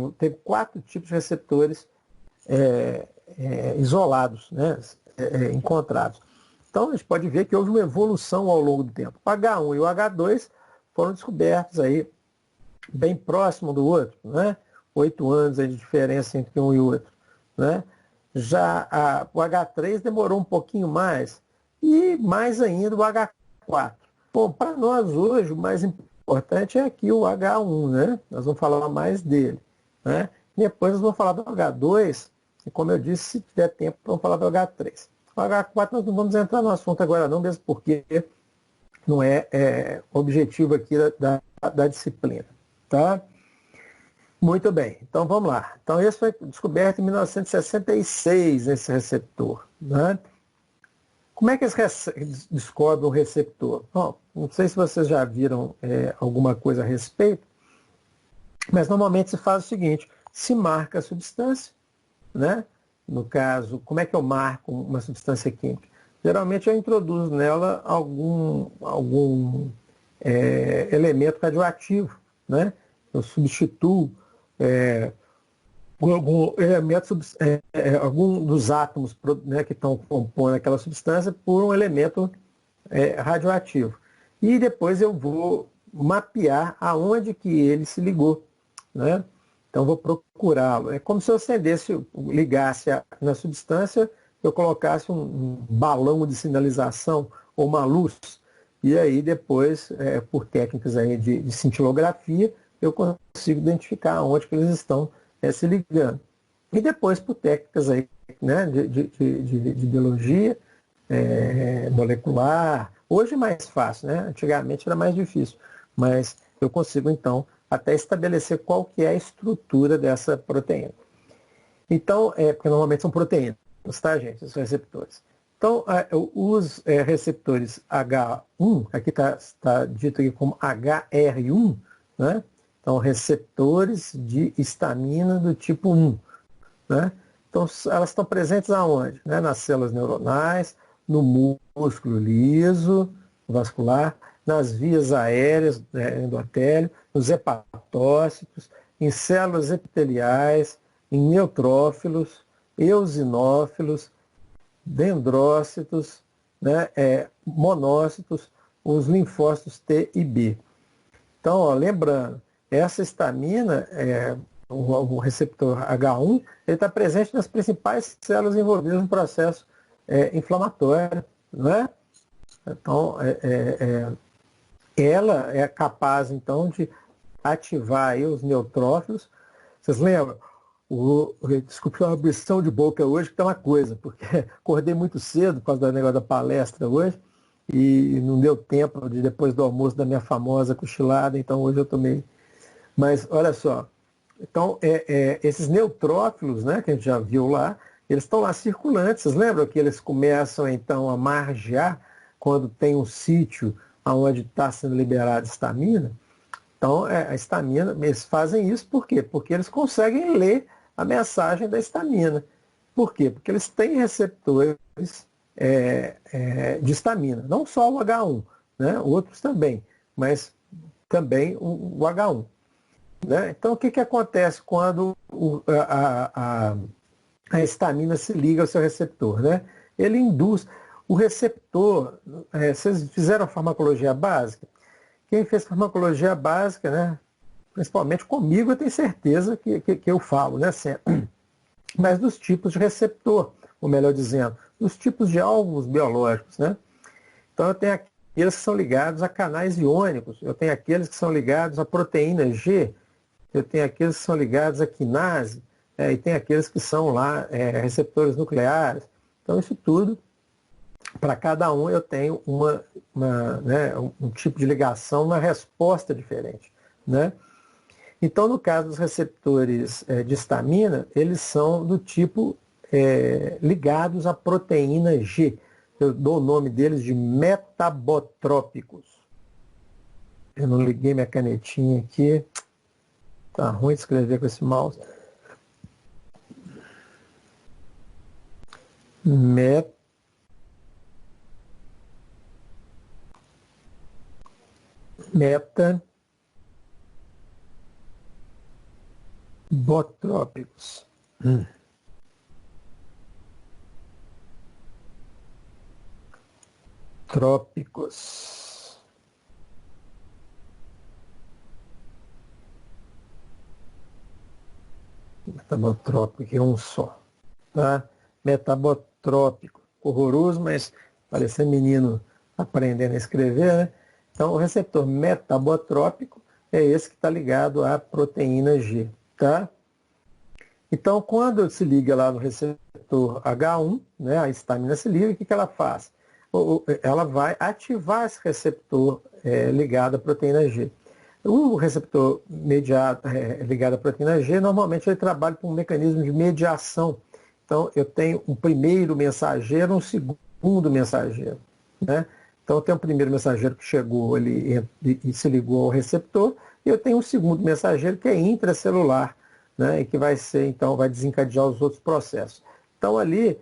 A: de receptores isolados, né? Encontrados. Então, a gente pode ver que houve uma evolução ao longo do tempo. O H1 e o H2 foram descobertos aí bem próximo do outro, né? 8 anos aí de diferença entre um e outro, né? Já o H3 demorou um pouquinho mais, e mais ainda o H4. Bom, para nós hoje o mais importante é aqui o H1, né? Nós vamos falar mais dele, né? Depois nós vamos falar do H2, e como eu disse, se tiver tempo, vamos falar do H3. O H4 nós não vamos entrar no assunto agora não, mesmo porque não é objetivo aqui da disciplina, tá? Muito bem, então vamos lá. Então esse foi descoberto em 1966, esse receptor, né? Como é que eles descobrem o receptor? Bom, não sei se vocês já viram alguma coisa a respeito, Mas normalmente se faz o seguinte, se marca a substância, né? No caso, como é que eu marco uma substância química? Geralmente eu introduzo nela algum elemento radioativo, né? Eu substituo algum elemento, algum dos átomos, né, que estão compondo aquela substância por um elemento radioativo. E depois eu vou mapear aonde que ele se ligou, né? Então vou procurá-lo. É como se eu acendesse, ligasse na substância, eu colocasse um balão de sinalização ou uma luz. E aí depois, por técnicas aí de cintilografia, eu consigo identificar onde que eles estão se ligando. E depois por técnicas aí, né, de biologia molecular. Hoje é mais fácil, né? Antigamente era mais difícil. Mas eu consigo, então, até estabelecer qual que é a estrutura dessa proteína. Então, porque normalmente são proteínas, tá, gente? Os receptores. Então, os receptores H1, aqui está dito aqui como HR1, né? Então, receptores de histamina do tipo 1, né? Então, elas estão presentes aonde? Né? Nas células neuronais, no músculo liso, vascular, nas vias aéreas, endotélio, nos hepatócitos, em células epiteliais, em neutrófilos, eosinófilos, dendrócitos, né, monócitos, os linfócitos T e B. Então, ó, lembrando, essa histamina, o receptor H1, ele está presente nas principais células envolvidas no processo inflamatório, não é? Então, ela é capaz, então, de ativar aí os neutrófilos. Vocês lembram? Desculpe uma abrição de boca hoje, que tá uma coisa, porque acordei muito cedo por causa do negócio da palestra hoje, e não deu tempo de depois do almoço da minha famosa cochilada, então hoje eu tomei. Mas olha só, então esses neutrófilos, né, que a gente já viu lá, eles estão lá circulantes. Vocês lembram que eles começam então a margear quando tem um sítio onde está sendo liberada histamina? Então, a histamina, eles fazem isso por quê? Porque eles conseguem ler a mensagem da histamina. Por quê? Porque eles têm receptores de histamina, não só o H1, né? Outros também, mas também o H1. Né? Então, o que acontece quando a histamina se liga ao seu receptor? Né? Ele induz o receptor. Vocês fizeram a farmacologia básica? Quem fez farmacologia básica, né, principalmente comigo, eu tenho certeza que eu falo, né, sempre. Mas dos tipos de receptor, ou melhor dizendo, dos tipos de alvos biológicos. Né? Então eu tenho aqueles que são ligados a canais iônicos, eu tenho aqueles que são ligados a proteína G, eu tenho aqueles que são ligados a quinase, e tem aqueles que são lá receptores nucleares. Então isso tudo, para cada um eu tenho um tipo de ligação, uma resposta diferente. Né? Então, no caso dos receptores de histamina, eles são do tipo ligados à proteína G. Eu dou o nome deles de metabotrópicos. Eu não liguei minha canetinha aqui. Tá ruim de escrever com esse mouse. Metabotrópicos. Trópicos. Metabotrópico é um só. Tá? Metabotrópico. Horroroso, mas parece menino aprendendo a escrever, né? Então, o receptor metabotrópico é esse que está ligado à proteína G. Tá? Então, quando se liga lá no receptor H1, né, a histamina se liga, o que ela faz? Ela vai ativar esse receptor ligado à proteína G. O receptor ligado à proteína G, normalmente ele trabalha com um mecanismo de mediação. Então, eu tenho um primeiro mensageiro, um segundo mensageiro. Né? Então, tem o primeiro mensageiro que chegou ali e se ligou ao receptor, E eu tenho um segundo mensageiro que é intracelular, né? E que vai ser, então, vai desencadear os outros processos. Então, ali,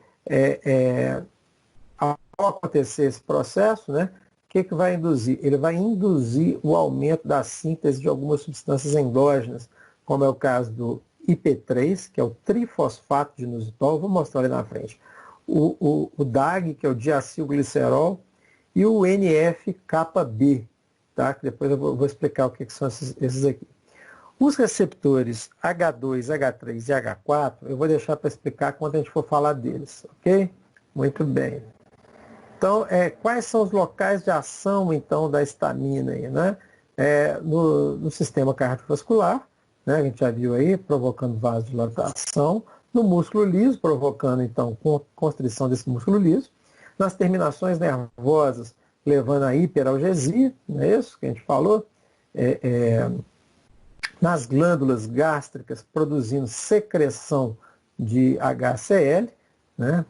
A: ao acontecer esse processo, né? O que vai induzir? Ele vai induzir o aumento da síntese de algumas substâncias endógenas, como é o caso do IP3, que é o trifosfato de inositol, vou mostrar ali na frente. O DAG, que é o diacilglicerol, e o NF-κB, tá? Que depois eu vou explicar o que são esses aqui. Os receptores H2, H3 e H4, eu vou deixar para explicar quando a gente for falar deles, ok? Muito bem. Então, quais são os locais de ação, então, da histamina aí, né? No sistema cardiovascular, né? A gente já viu aí, provocando vasodilatação, no músculo liso, provocando, então, constrição desse músculo liso, nas terminações nervosas, levando a hiperalgesia, não é isso que a gente falou? Nas glândulas gástricas, produzindo secreção de HCl, né?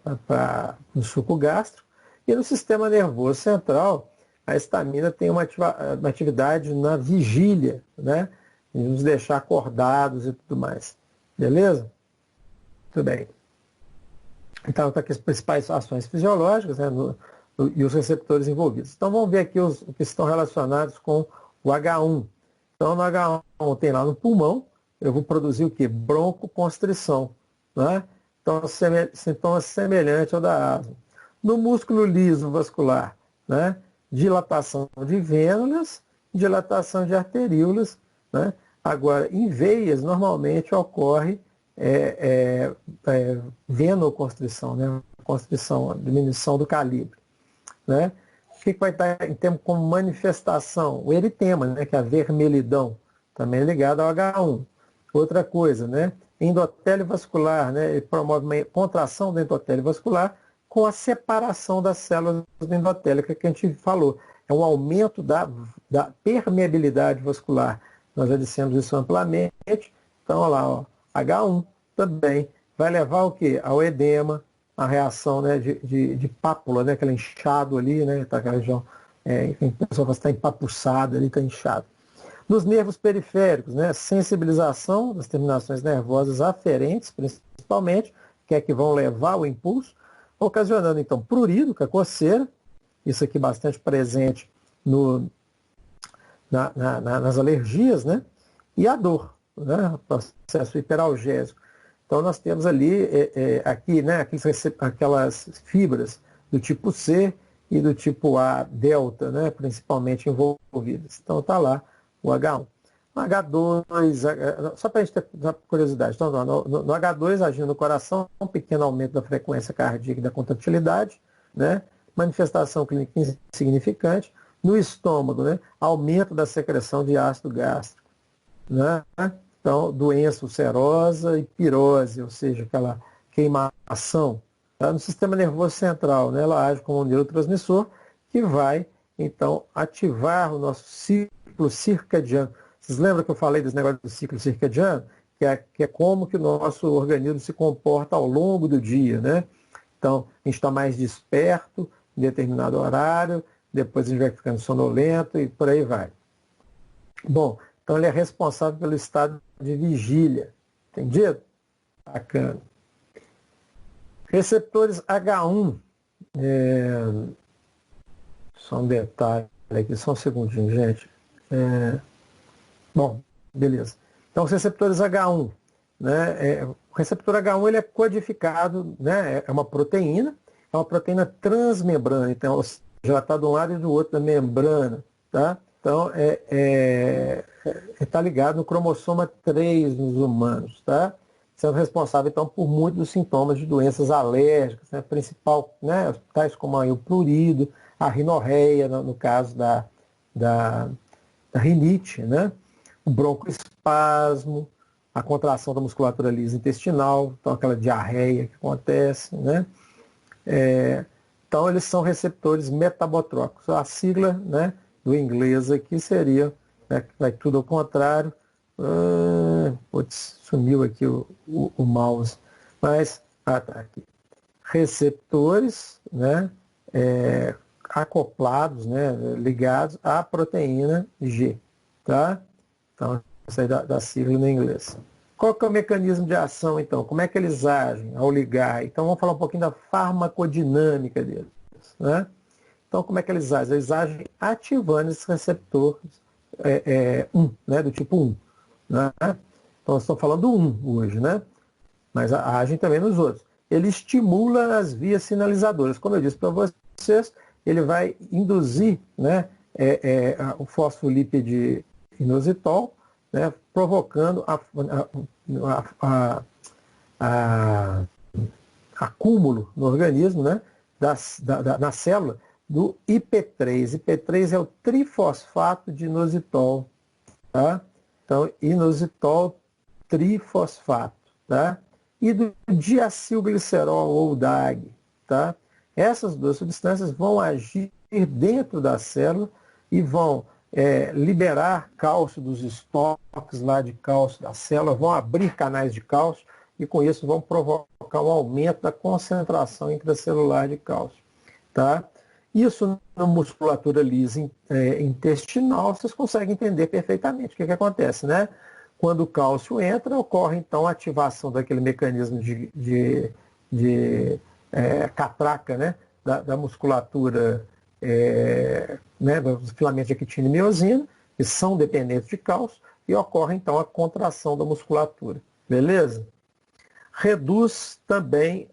A: No suco gástrico. E no sistema nervoso central, a histamina tem uma atividade na vigília, né? E nos deixar acordados e tudo mais. Beleza? Tudo bem. Então, está aqui as principais ações fisiológicas, né? E os receptores envolvidos. Então, vamos ver aqui os que estão relacionados com o H1. Então, no H1 tem lá no pulmão, eu vou produzir o quê? Broncoconstrição, né? Então, sintoma semelhante ao da asma. No músculo liso vascular, né? Dilatação de vênulas, dilatação de arteríolas, né? Agora, em veias, normalmente ocorre venoconstrição, né? Constrição, diminuição do calibre, né? O que vai estar em termos como manifestação? O eritema, né? Que é a vermelhidão, também ligado ao H1. Outra coisa, né? Endotélio vascular, né? Ele promove uma contração do endotélio vascular com a separação das células endotélicas que a gente falou. É um aumento da permeabilidade vascular. Nós já dissemos isso amplamente. Então, olha lá, ó, H1 também vai levar o quê? Ao edema, a reação, né, de pápula, né, aquele inchado ali, né, tá, aquela região, enfim, a pessoa está empapuçada ali, está inchado. Nos nervos periféricos, né, sensibilização das terminações nervosas aferentes, principalmente, que é que vão levar o impulso, ocasionando, então, prurido, que é a coceira, isso aqui bastante presente nas alergias, né, e a dor, né, o processo hiperalgésico. Então, nós temos ali, aqui, né, aquelas fibras do tipo C e do tipo A delta, né, principalmente envolvidas. Então, está lá o H1. No H2, só para a gente ter uma curiosidade, então, no H2, agindo no coração, um pequeno aumento da frequência cardíaca e da contratilidade, né, manifestação clínica insignificante. No estômago, né, aumento da secreção de ácido gástrico, né? Então, doença ulcerosa e pirose, ou seja, aquela queimação. Tá? No sistema nervoso central, né, ela age como um neurotransmissor que vai, então, ativar o nosso ciclo circadiano. Vocês lembram que eu falei desse negócio do ciclo circadiano? Que é como que o nosso organismo se comporta ao longo do dia, né? Então, a gente está mais desperto em determinado horário, depois a gente vai ficando sonolento e por aí vai. Bom, então ele é responsável pelo estado de vigília. Entendido? Bacana. Receptores H1. Só um detalhe aqui, só um segundinho, gente. Bom, beleza. Então, os receptores H1. Né, o receptor H1 ele é codificado, né, é uma proteína transmembrana. Então, já está de um lado e do outro da membrana. Tá? Então, está ligado no cromossoma 3 nos humanos, tá? Sendo responsável, então, por muitos dos sintomas de doenças alérgicas, né? Principal, né? Tais como o prurido, a rinorreia, no caso da rinite, né? O broncoespasmo, a contração da musculatura lisa intestinal, então aquela diarreia que acontece, né? Então, eles são receptores metabotrópicos. A sigla, né, do inglês aqui seria, né, vai tudo ao contrário. Putz, sumiu aqui o mouse. Mas, tá aqui. Receptores, né, acoplados, né, ligados à proteína G. Tá? Então, isso aí da sigla em inglês. Qual que é o mecanismo de ação, então? Como é que eles agem ao ligar? Então, vamos falar um pouquinho da farmacodinâmica deles, né? Então, como é que eles agem? Eles agem ativando esses receptores 1, né? Do tipo 1. Né? Então, estou falando do 1 hoje, né? Mas agem também nos outros. Ele estimula as vias sinalizadoras. Como eu disse para vocês, ele vai induzir, né, o fosfolípide inositol, né, provocando acúmulo no organismo, né, na célula, do IP3. IP3 é o trifosfato de inositol. Tá? Então, inositol trifosfato. Tá? E do diacilglicerol ou DAG. Tá? Essas duas substâncias vão agir dentro da célula e vão liberar cálcio dos estoques lá de cálcio da célula, vão abrir canais de cálcio e com isso vão provocar um aumento da concentração intracelular de cálcio. Tá? Isso na musculatura lisa intestinal, vocês conseguem entender perfeitamente o que acontece, né? Quando o cálcio entra, ocorre então a ativação daquele mecanismo de catraca, né? da musculatura, né? dos filamentos de actina e miosina, que são dependentes de cálcio, e ocorre então a contração da musculatura. Beleza? Induz também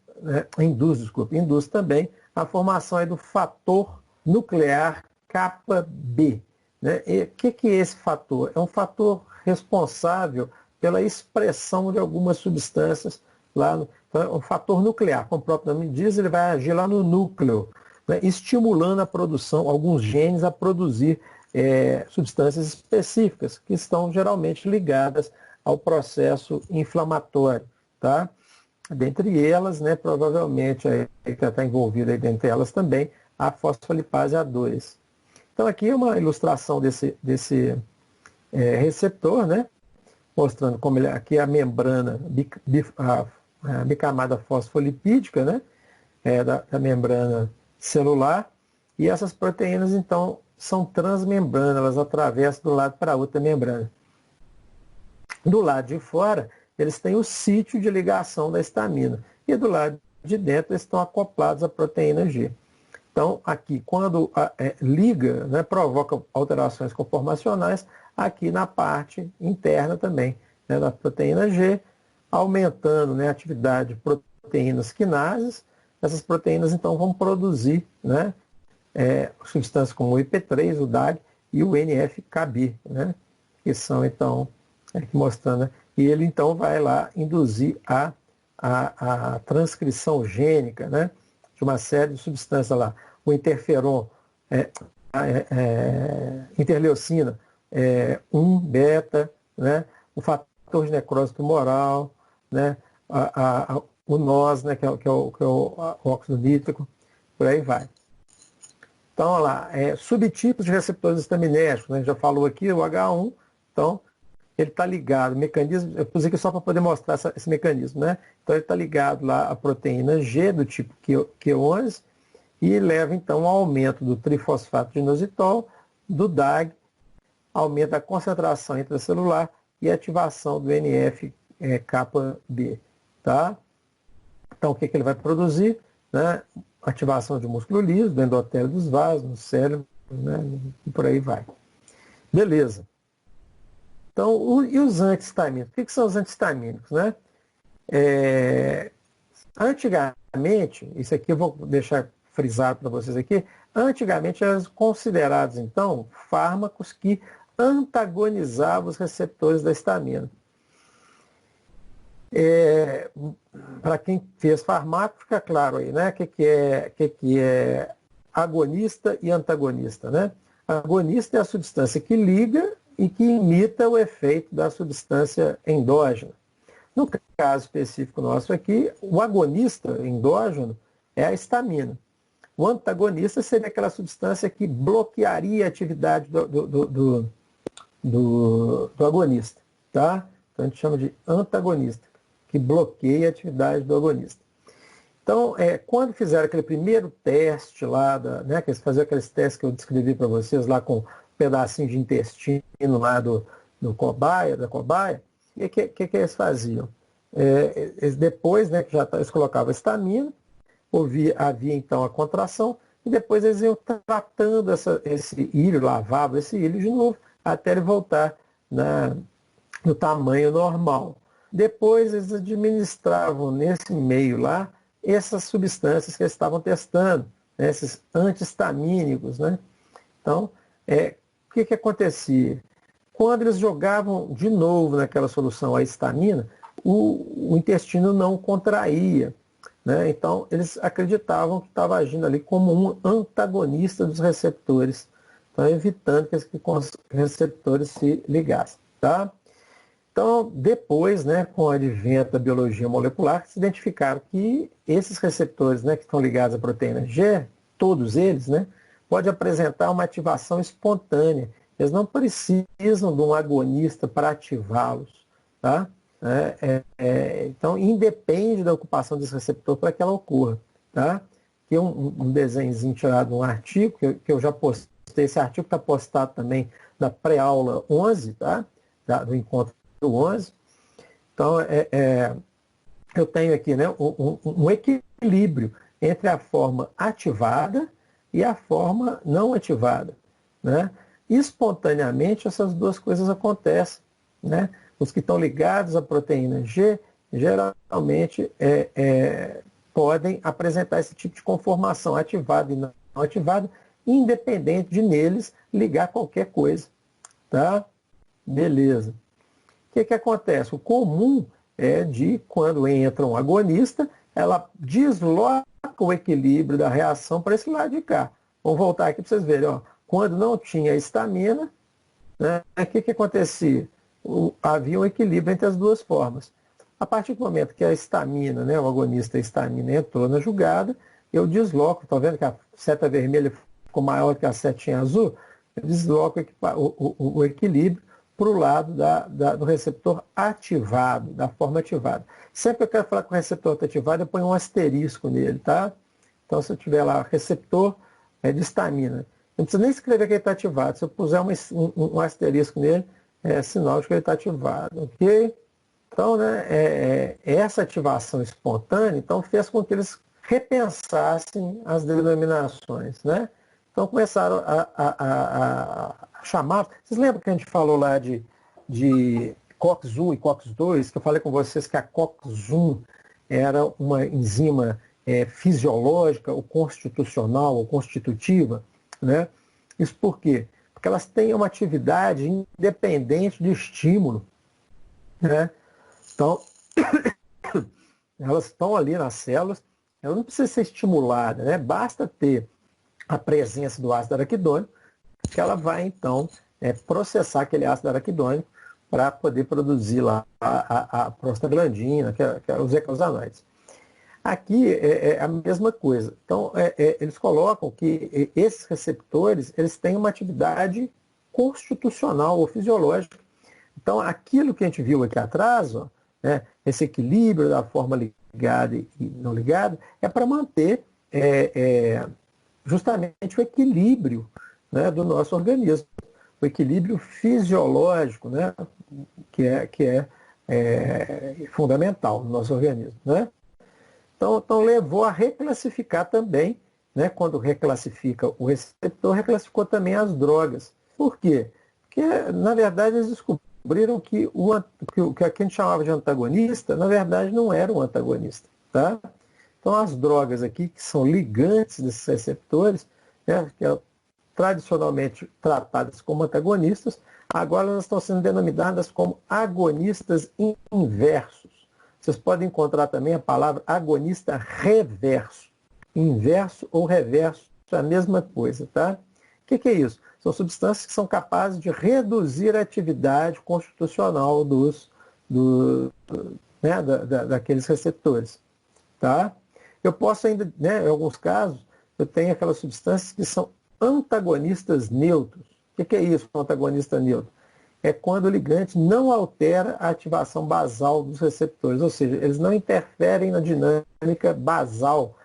A: a formação aí do fator nuclear kappa B. Né? E o que é esse fator? É um fator responsável pela expressão de algumas substâncias lá então, é um fator nuclear, como o próprio nome diz, ele vai agir lá no núcleo, né? Estimulando a produção, alguns genes a produzir substâncias específicas, que estão geralmente ligadas ao processo inflamatório. Tá? Dentre elas, né, provavelmente, que está envolvida aí dentre elas também, a fosfolipase A2. Então aqui é uma ilustração desse receptor, né, mostrando como aqui é a membrana, a bicamada fosfolipídica, né, da membrana celular, e essas proteínas, então, são transmembranas, elas atravessam do lado para a outra membrana. Do lado de fora, eles têm o sítio de ligação da histamina. E do lado de dentro, eles estão acoplados à proteína G. Então, aqui, quando liga, né, provoca alterações conformacionais, aqui na parte interna também, né, da proteína G, aumentando, né, a atividade de proteínas quinases. Essas proteínas, então, vão produzir, né, substâncias como o IP3, o DAG e o NF-κB, né, que são, então, aqui mostrando, né, e ele, então, vai lá induzir a transcrição gênica, né, de uma série de substâncias lá. O interferon, interleucina 1, beta, né, o fator de necrose tumoral, né, o NOS, né, que é o óxido nítrico, por aí vai. Então, olha lá, subtipos de receptores histaminérgicos, né, a gente já falou aqui, o H1, então, ele está ligado, mecanismo, eu pus aqui só para poder mostrar esse mecanismo, né? Então ele está ligado lá à proteína G do tipo Q11 e leva então ao aumento do trifosfato de inositol, do DAG, aumenta a concentração intracelular e ativação do NF-κB, tá? Então o que ele vai produzir? Né? Ativação de músculo liso, do endotélio dos vasos, no cérebro, né? E por aí vai. Beleza. Então, e os antihistamínicos? O que são os antihistamínicos? Né? Antigamente, isso aqui eu vou deixar frisado para vocês aqui, antigamente eram considerados, então, fármacos que antagonizavam os receptores da histamina. Para quem fez farmácia, fica claro aí, né? O que é agonista e antagonista, né? Agonista é a substância que liga e que imita o efeito da substância endógena. No caso específico nosso aqui, o agonista endógeno é a histamina. O antagonista seria aquela substância que bloquearia a atividade do agonista. Tá? Então a gente chama de antagonista, que bloqueia a atividade do agonista. Então, quando fizeram aquele primeiro teste lá, né, que eles faziam aqueles testes que eu descrevi para vocês lá com pedacinho de intestino lá do do cobaia, da cobaia, o que eles faziam? Eles depois, né, que eles colocavam estamina, havia então a contração, e depois eles iam tratando esse ilho, lavavam esse ilho de novo, até ele voltar no tamanho normal. Depois eles administravam nesse meio lá essas substâncias que eles estavam testando, né, esses antihistamínicos, né? Então, o que acontecia? Quando eles jogavam de novo naquela solução a histamina, o intestino não contraía, né? Então, eles acreditavam que estava agindo ali como um antagonista dos receptores, então, evitando que os receptores se ligassem. Tá? Então, depois, né, com o advento da biologia molecular, se identificaram que esses receptores, né, que estão ligados à proteína G, todos eles, né, podem apresentar uma ativação espontânea. Eles não precisam de um agonista para ativá-los. Tá? Então, independe da ocupação desse receptor para que ela ocorra. Tá? Aqui um desenhozinho tirado de um artigo, que eu já postei. Esse artigo está postado também na pré-aula 11, tá? Do encontro 11. Então, eu tenho aqui, né, um equilíbrio entre a forma ativada e a forma não ativada. Né? Espontaneamente, essas duas coisas acontecem. Né? Os que estão ligados à proteína G, geralmente podem apresentar esse tipo de conformação ativada e não ativada, independente de neles ligar qualquer coisa. Tá? Beleza. O que acontece? O comum é de quando entra um agonista, ela desloca o equilíbrio da reação para esse lado de cá. Vamos voltar aqui para vocês verem. Ó. Quando não tinha histamina, né, o que acontecia? Havia um equilíbrio entre as duas formas. A partir do momento que a histamina, né, o agonista histamina entrou na jogada, eu desloco, estão vendo que a seta vermelha ficou maior que a setinha azul? Eu desloco o equilíbrio para o lado do receptor ativado, da forma ativada. Sempre que eu quero falar com o receptor ativado, eu ponho um asterisco nele, tá? Então, se eu tiver lá receptor de histamina, não precisa nem escrever que ele está ativado. Se eu puser um asterisco nele, é sinal de que ele está ativado, ok? Então, né, essa ativação espontânea então, fez com que eles repensassem as denominações, né? Então começaram a chamar. Vocês lembram que a gente falou lá de COX-1 e COX-2, que eu falei com vocês que a COX-1 era uma enzima fisiológica, ou constitucional, ou constitutiva, né? Isso por quê? Porque elas têm uma atividade independente de estímulo, né? Então, elas estão ali nas células, elas não precisam ser estimuladas, né? Basta ter a presença do ácido araquidônico, que ela vai, então, processar aquele ácido araquidônico para poder produzir lá a prostaglandina, que é os eicosanoides. Aqui é a mesma coisa. Então, eles colocam que esses receptores eles têm uma atividade constitucional ou fisiológica. Então, aquilo que a gente viu aqui atrás, ó, né, esse equilíbrio da forma ligada e não ligada, é para manter justamente o equilíbrio, né, do nosso organismo, o equilíbrio fisiológico, né, que é fundamental no nosso organismo. Né? Então levou a reclassificar também, né, quando reclassifica o receptor, reclassificou também as drogas. Por quê? Porque, na verdade, eles descobriram que o que a gente chamava de antagonista, na verdade, não era um antagonista. Tá? Então, as drogas aqui, que são ligantes desses receptores, né, que tradicionalmente tratadas como antagonistas, agora elas estão sendo denominadas como agonistas inversos. Vocês podem encontrar também a palavra agonista reverso. Inverso ou reverso é a mesma coisa, tá? O que é isso? São substâncias que são capazes de reduzir a atividade constitucional daqueles receptores, tá? Eu posso ainda, né, em alguns casos, eu tenho aquelas substâncias que são antagonistas neutros. O que é isso, um antagonista neutro? É quando o ligante não altera a ativação basal dos receptores, ou seja, eles não interferem na dinâmica basal,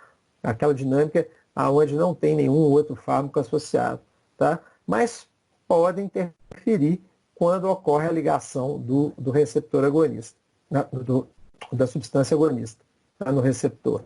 A: aquela dinâmica onde não tem nenhum outro fármaco associado, tá? Mas podem interferir quando ocorre a ligação do receptor agonista, da substância agonista, tá, no receptor.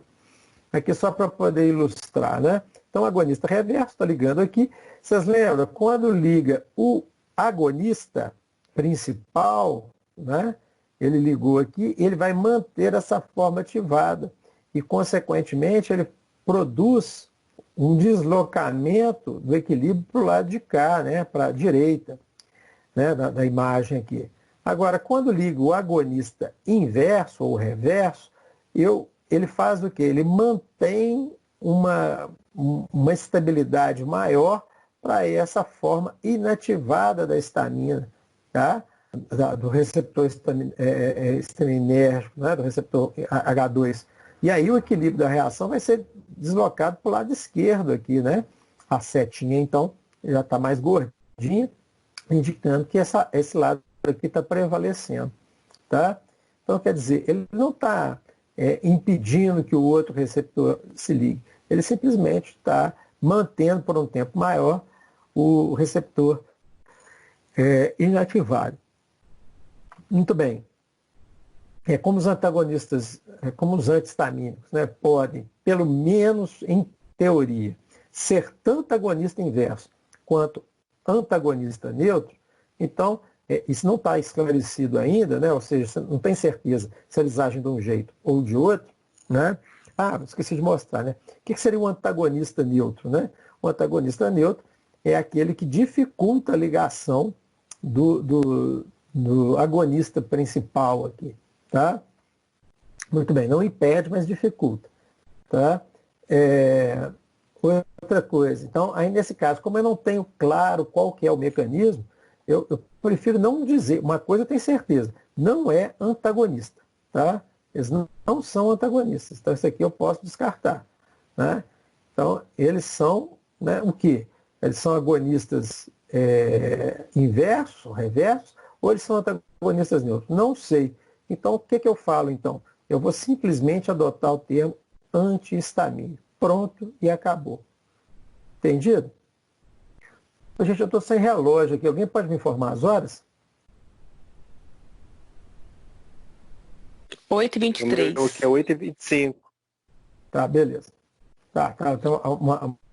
A: Aqui só para poder ilustrar, né? Então, agonista reverso, está ligando aqui. Vocês lembram? Quando liga o agonista principal, né? Ele ligou aqui, ele vai manter essa forma ativada e, consequentemente, ele produz um deslocamento do equilíbrio para o lado de cá, né? Para a direita, né? Da imagem aqui. Agora, quando ligo o agonista inverso ou reverso, ele faz o quê? Ele mantém uma estabilidade maior para essa forma inativada da histamina, tá? Do receptor histaminérgico, né? Do receptor H2. E aí o equilíbrio da reação vai ser deslocado para o lado esquerdo aqui, né? A setinha, então, já está mais gordinha, indicando que esse lado aqui está prevalecendo, tá? Então, quer dizer, ele não está impedindo que o outro receptor se ligue. Ele simplesmente está mantendo por um tempo maior o receptor inativado. Muito bem. Como os antagonistas, como os antihistamínicos, né, podem, pelo menos em teoria, ser tanto agonista inverso quanto antagonista neutro, então, isso não está esclarecido ainda, né? Ou seja, você não tem certeza se eles agem de um jeito ou de outro, né? Esqueci de mostrar, né? O que seria um antagonista neutro, né? O antagonista neutro é aquele que dificulta a ligação do agonista principal aqui, tá? Muito bem, não impede, mas dificulta, tá? Outra coisa, então, aí nesse caso, como eu não tenho claro qual que é o mecanismo, eu prefiro não dizer. Uma coisa eu tenho certeza, não é antagonista, tá? Eles não são antagonistas, então isso aqui eu posso descartar, né? Então, eles são, né, o quê? Eles são agonistas inversos, reversos, ou eles são antagonistas neutros? Não sei. Então, o que eu falo, então? Eu vou simplesmente adotar o termo antihistamínico. Pronto e acabou. Entendido? Gente, eu estou sem relógio aqui. Alguém pode me informar as horas?
C: 8h23.
D: Que é 8h25.
A: Tá, beleza. Tá, então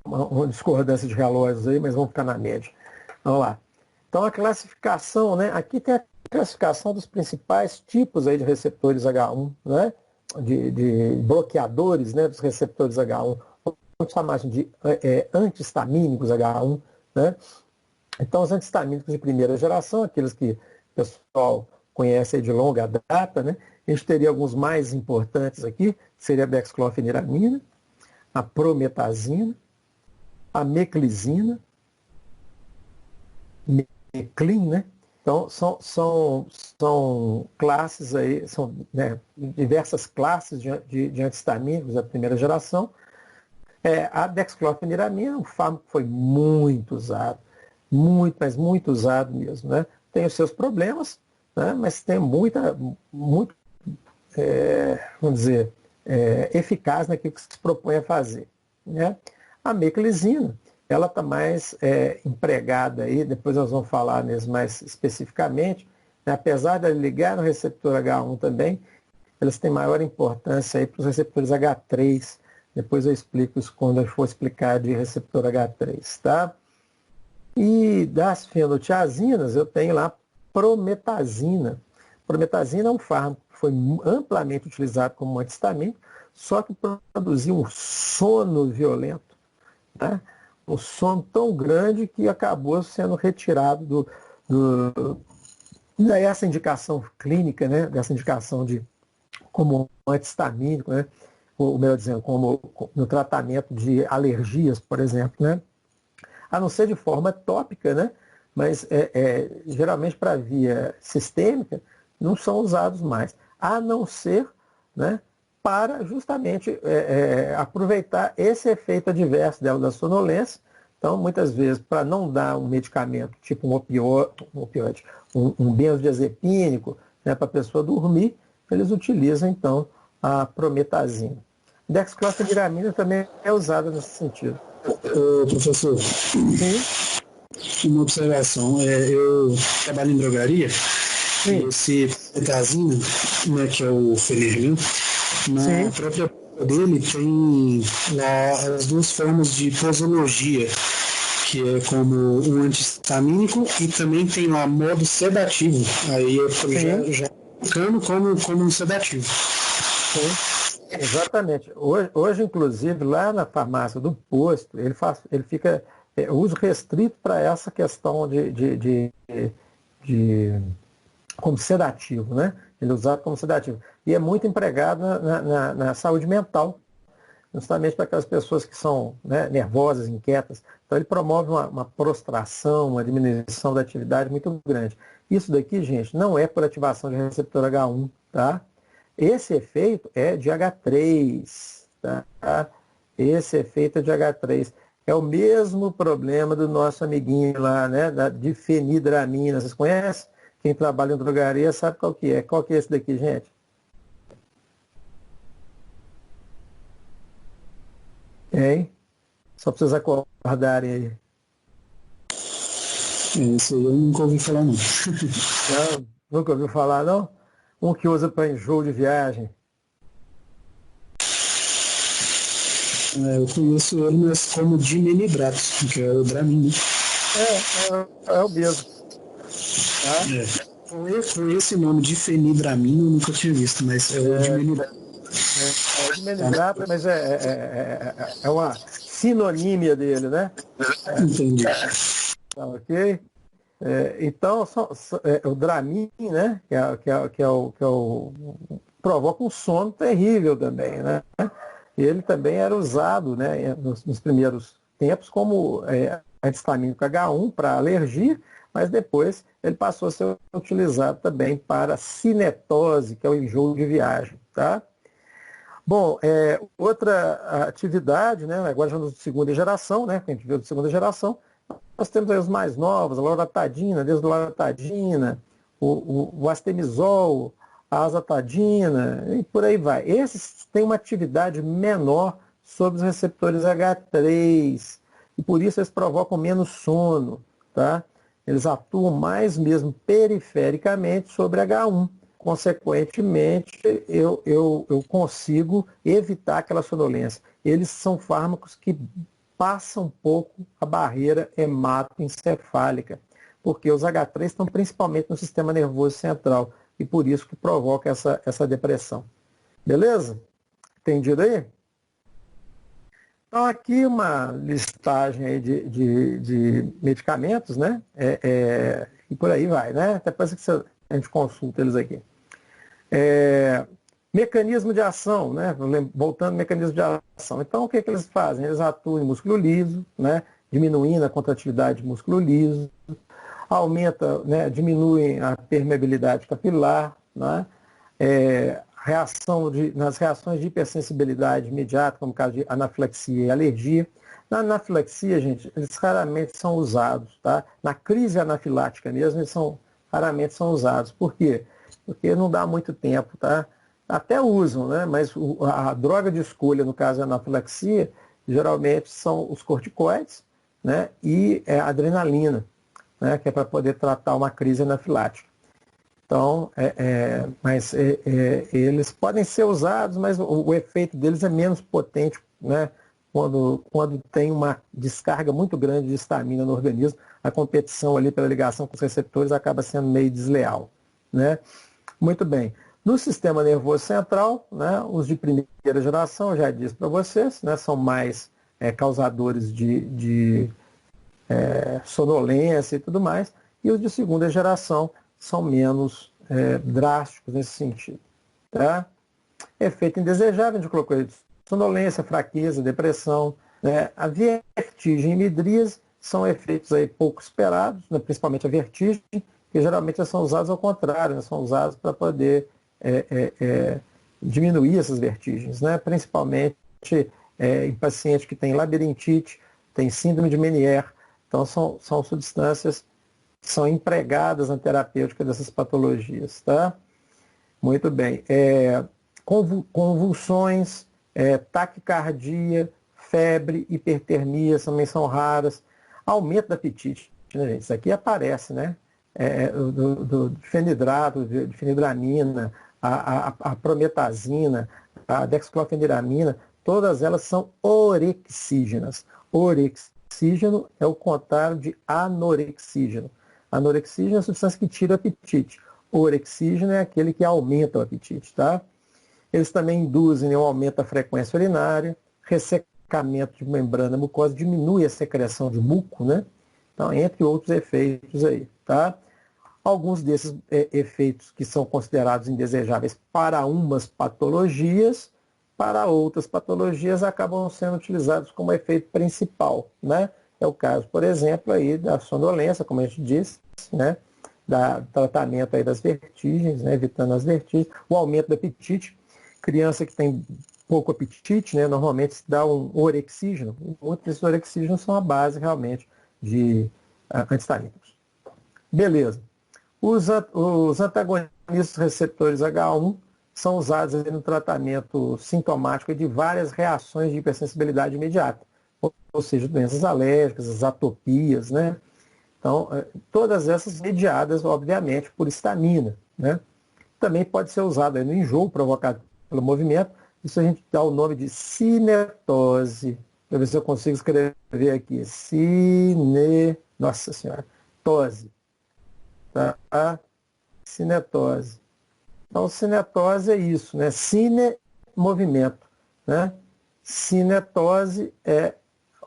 A: uma discordância de relógios aí, mas vamos ficar na média. Vamos lá. Então a classificação, né? Aqui tem a classificação dos principais tipos aí de receptores H1, né? De bloqueadores, né? Dos receptores H1. Vamos chamar de antihistamínicos H1, né? Então, os antihistamínicos de primeira geração, aqueles que o pessoal conhece aí de longa data, né? A gente teria alguns mais importantes aqui, seria a dexclofeniramina, a prometazina, a meclizina, meclin, né? Então, são classes aí, são, né, diversas classes de antihistamínicos da primeira geração. A dexclofeniramina, um fármaco que foi muito usado, mas muito usado mesmo, né? Tem os seus problemas, né? Mas tem muito, vamos dizer, eficaz naquilo que se propõe a fazer, né? A meclizina, ela está mais empregada aí, depois nós vamos falar mesmo mais especificamente, né? Apesar de ligar no receptor H1 também, elas têm maior importância aí para os receptores H3. Depois eu explico isso quando eu for explicar de receptor H3, tá? E das fenotiazinas, eu tenho lá prometazina. Prometazina é um fármaco que foi amplamente utilizado como antihistamínico, só que produziu um sono violento, né? Um sono tão grande que acabou sendo retirado dessa indicação clínica, né? Dessa indicação como antihistamínico, né? Ou melhor dizendo, como no tratamento de alergias, por exemplo, né? A não ser de forma tópica, né? Mas geralmente para via sistêmica não são usados mais, a não ser, né, para justamente aproveitar esse efeito adverso dela da sonolência. Então, muitas vezes, para não dar um medicamento tipo um opioide, um benzodiazepínico, né, para a pessoa dormir, eles utilizam então a prometazina. Dexclofeniramina também é usada nesse sentido.
E: Professor,
A: Sim.
C: Uma observação, eu trabalho em drogaria,
A: Sim.
C: e esse Betazina, né, que é o Fenergan, na própria dele tem lá as duas formas de posologia, que é como um antihistamínico e também tem lá modo sedativo. Aí eu já colocando como um sedativo.
A: Sim, exatamente. Hoje, inclusive, lá na farmácia do posto, ele fica uso restrito para essa questão de como sedativo, né? Ele é usado como sedativo. E é muito empregado na saúde mental, justamente para aquelas pessoas que são, né, nervosas, inquietas. Então ele promove uma prostração, uma diminuição da atividade muito grande. Isso daqui, gente, não é por ativação de receptor H1, tá? Esse efeito é de H3, tá? Esse efeito é de H3. É o mesmo problema do nosso amiguinho lá, né, da difenidramina. Vocês conhecem? Quem trabalha em drogaria sabe qual que é. Qual que é esse daqui, gente? Hein? Só para vocês acordarem aí.
C: Esse aí eu nunca ouvi falar, não.
A: Não, nunca ouviu falar, não? Um que usa para enjoo de viagem.
C: Eu conheço ele, mas como dimenidrato, que é o Dramin, né?
A: É o mesmo. Tá?
C: Com esse nome de fenidramina eu nunca tinha visto, mas é o dimenidrato.
A: É dimenidrato, mas é uma sinonímia dele, né?
C: Entendi.
A: Tá, ok? Então, o Dramin, né? Provoca um sono terrível também, né? E ele também era usado, né, nos primeiros tempos como anti-histamínico H1 para alergia, mas depois ele passou a ser utilizado também para cinetose, que é o enjoo de viagem, tá? Bom, outra atividade, né, agora já de segunda geração, né, que a gente viu de segunda geração, nós temos aí os mais novos, a loratadina, desloratadina, o astemizol, a azatadina, e por aí vai. Esses têm uma atividade menor sobre os receptores H3, e por isso eles provocam menos sono, tá? Eles atuam mais mesmo perifericamente sobre H1. Consequentemente, eu consigo evitar aquela sonolência. Eles são fármacos que passam um pouco a barreira hematoencefálica, porque os H3 estão principalmente no sistema nervoso central, e por isso que provoca essa depressão. Beleza? Entendido aí? Então, aqui uma listagem aí de medicamentos, né? E por aí vai, né? Depois que a gente consulta eles aqui. Mecanismo de ação, né? Voltando ao mecanismo de ação. Então, o que eles fazem? Eles atuam em músculo liso, né? Diminuindo a contratividade de músculo liso, aumenta, né? Diminuem a permeabilidade capilar, né? Nas reações de hipersensibilidade imediata, como o caso de anafilaxia e alergia. Na anafilaxia, gente, eles raramente são usados, tá? Na crise anafilática mesmo, eles raramente são usados. Por quê? Porque não dá muito tempo, tá? Até usam, né? Mas a droga de escolha, no caso da anafilaxia, geralmente são os corticoides, né? E a adrenalina, né? Que é para poder tratar uma crise anafilática. Então, eles podem ser usados, mas o efeito deles é menos potente, né? Quando tem uma descarga muito grande de histamina no organismo, a competição ali pela ligação com os receptores acaba sendo meio desleal, né? Muito bem. No sistema nervoso central, né, os de primeira geração, já disse para vocês, né, são mais causadores de sonolência e tudo mais, e os de segunda geração são menos drásticos nesse sentido. Tá? Efeito indesejável, a gente colocou aí, sonolência, fraqueza, depressão, né? A vertigem e midríase são efeitos aí pouco esperados, né, principalmente a vertigem, que geralmente são usados ao contrário, né, são usados para poder diminuir essas vertigens, né? Principalmente em pacientes que têm labirintite, têm síndrome de Meniere. Então, são substâncias que são empregadas na terapêutica dessas patologias. Tá? Muito bem. Convulsões, taquicardia, febre, hipertermia também são raras. Aumento do apetite. né, gente? Isso aqui aparece, né? Do fenidrato, de fenidramina, a prometazina, a dexclofeniramina, todas elas são orexígenas. Orexígeno é o contrário de anorexígeno. Anorexígeno é a substância que tira o apetite. Orexígeno é aquele que aumenta o apetite, tá? Eles também induzem um aumento da frequência urinária, ressecamento de membrana mucosa, diminui a secreção de muco, né? Então, entre outros efeitos aí, tá? Alguns desses efeitos que são considerados indesejáveis para umas patologias, para outras patologias acabam sendo utilizados como efeito principal, né? É o caso, por exemplo, aí da sonolência, como a gente disse, né? Da tratamento aí das vertigens, né? Evitando as vertigens, o aumento do apetite. Criança que tem pouco apetite, né? Normalmente se dá um orexígeno. Muitos desses orexígenos são a base realmente de antistamínicos. Beleza. Os antagonistas receptores H1 são usados no tratamento sintomático de várias reações de hipersensibilidade imediata, ou seja, doenças alérgicas, as atopias, né? Então, todas essas mediadas, obviamente, por histamina, né? Também pode ser usado no enjoo provocado pelo movimento. Isso a gente dá o nome de cinetose. Deixa eu ver se eu consigo escrever aqui. Nossa Senhora. Tose. Tá? Cinetose. Então, cinetose é isso, né? Cine, movimento, né? Cinetose é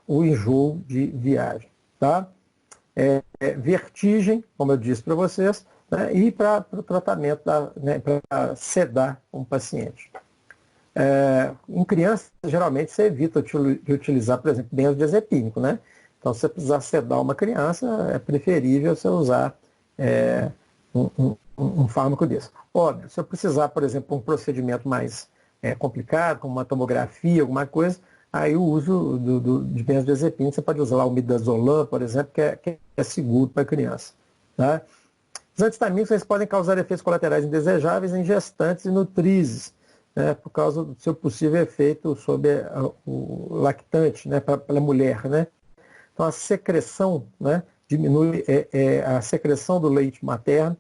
A: o enjoo de viagem, tá? Vertigem, como eu disse para vocês, né? E para o tratamento, né? Para sedar um paciente. Em crianças, geralmente, você evita de utilizar, por exemplo, benzodiazepínico, né? Então, se você precisar sedar uma criança, é preferível você usar um fármaco desse. Óbvio, se eu precisar, por exemplo, um procedimento mais complicado, como uma tomografia, alguma coisa, aí o uso de benzodiazepina, você pode usar lá o midazolam, por exemplo, que é seguro para a criança. Tá? Os antistamínicos eles podem causar efeitos colaterais indesejáveis em gestantes e nutrizes, né, por causa do seu possível efeito sobre o lactante, né, para a mulher. Né? Então, a secreção, né, diminui a secreção do leite materno.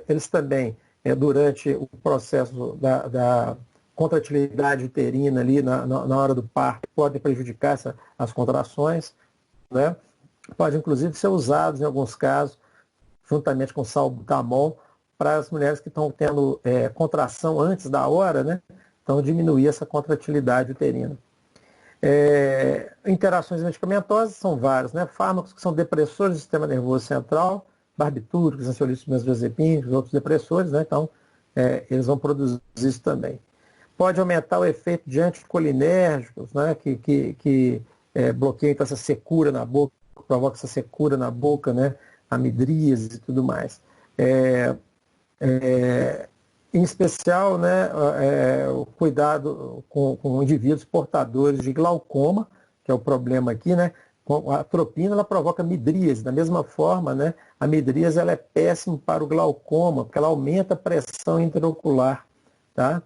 A: Eles também, durante o processo da contratilidade uterina ali na hora do parto, podem prejudicar as contrações, né? Pode inclusive ser usados em alguns casos, juntamente com salbutamol, para as mulheres que estão tendo contração antes da hora, né? Então diminuir essa contratilidade uterina. Interações medicamentosas são várias, né? Fármacos que são depressores do sistema nervoso central, barbitúricos, ansiolíticos, benzodiazepínicos, outros depressores, né? Então, eles vão produzir isso também. Pode aumentar o efeito de anticolinérgicos, né? Que bloqueiam então, essa secura na boca, provoca essa secura na boca, né? Amidríase e tudo mais. Em especial, né? O cuidado com indivíduos portadores de glaucoma, que é o problema aqui, né? A atropina ela provoca midríase. Da mesma forma, né, a midríase ela é péssima para o glaucoma, porque ela aumenta a pressão intraocular. Tá?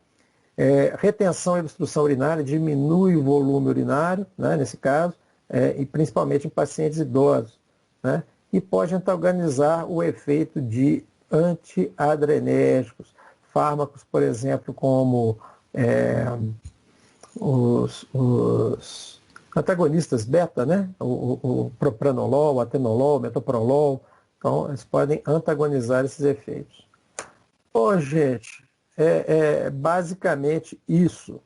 A: Retenção e obstrução urinária diminui o volume urinário, né, nesse caso, e principalmente em pacientes idosos. Né? E pode antagonizar o efeito de antiadrenérgicos. Fármacos, por exemplo, como os antagonistas beta, né? O propranolol, o atenolol, o metoprolol. Então, eles podem antagonizar esses efeitos. Bom, gente, basicamente isso.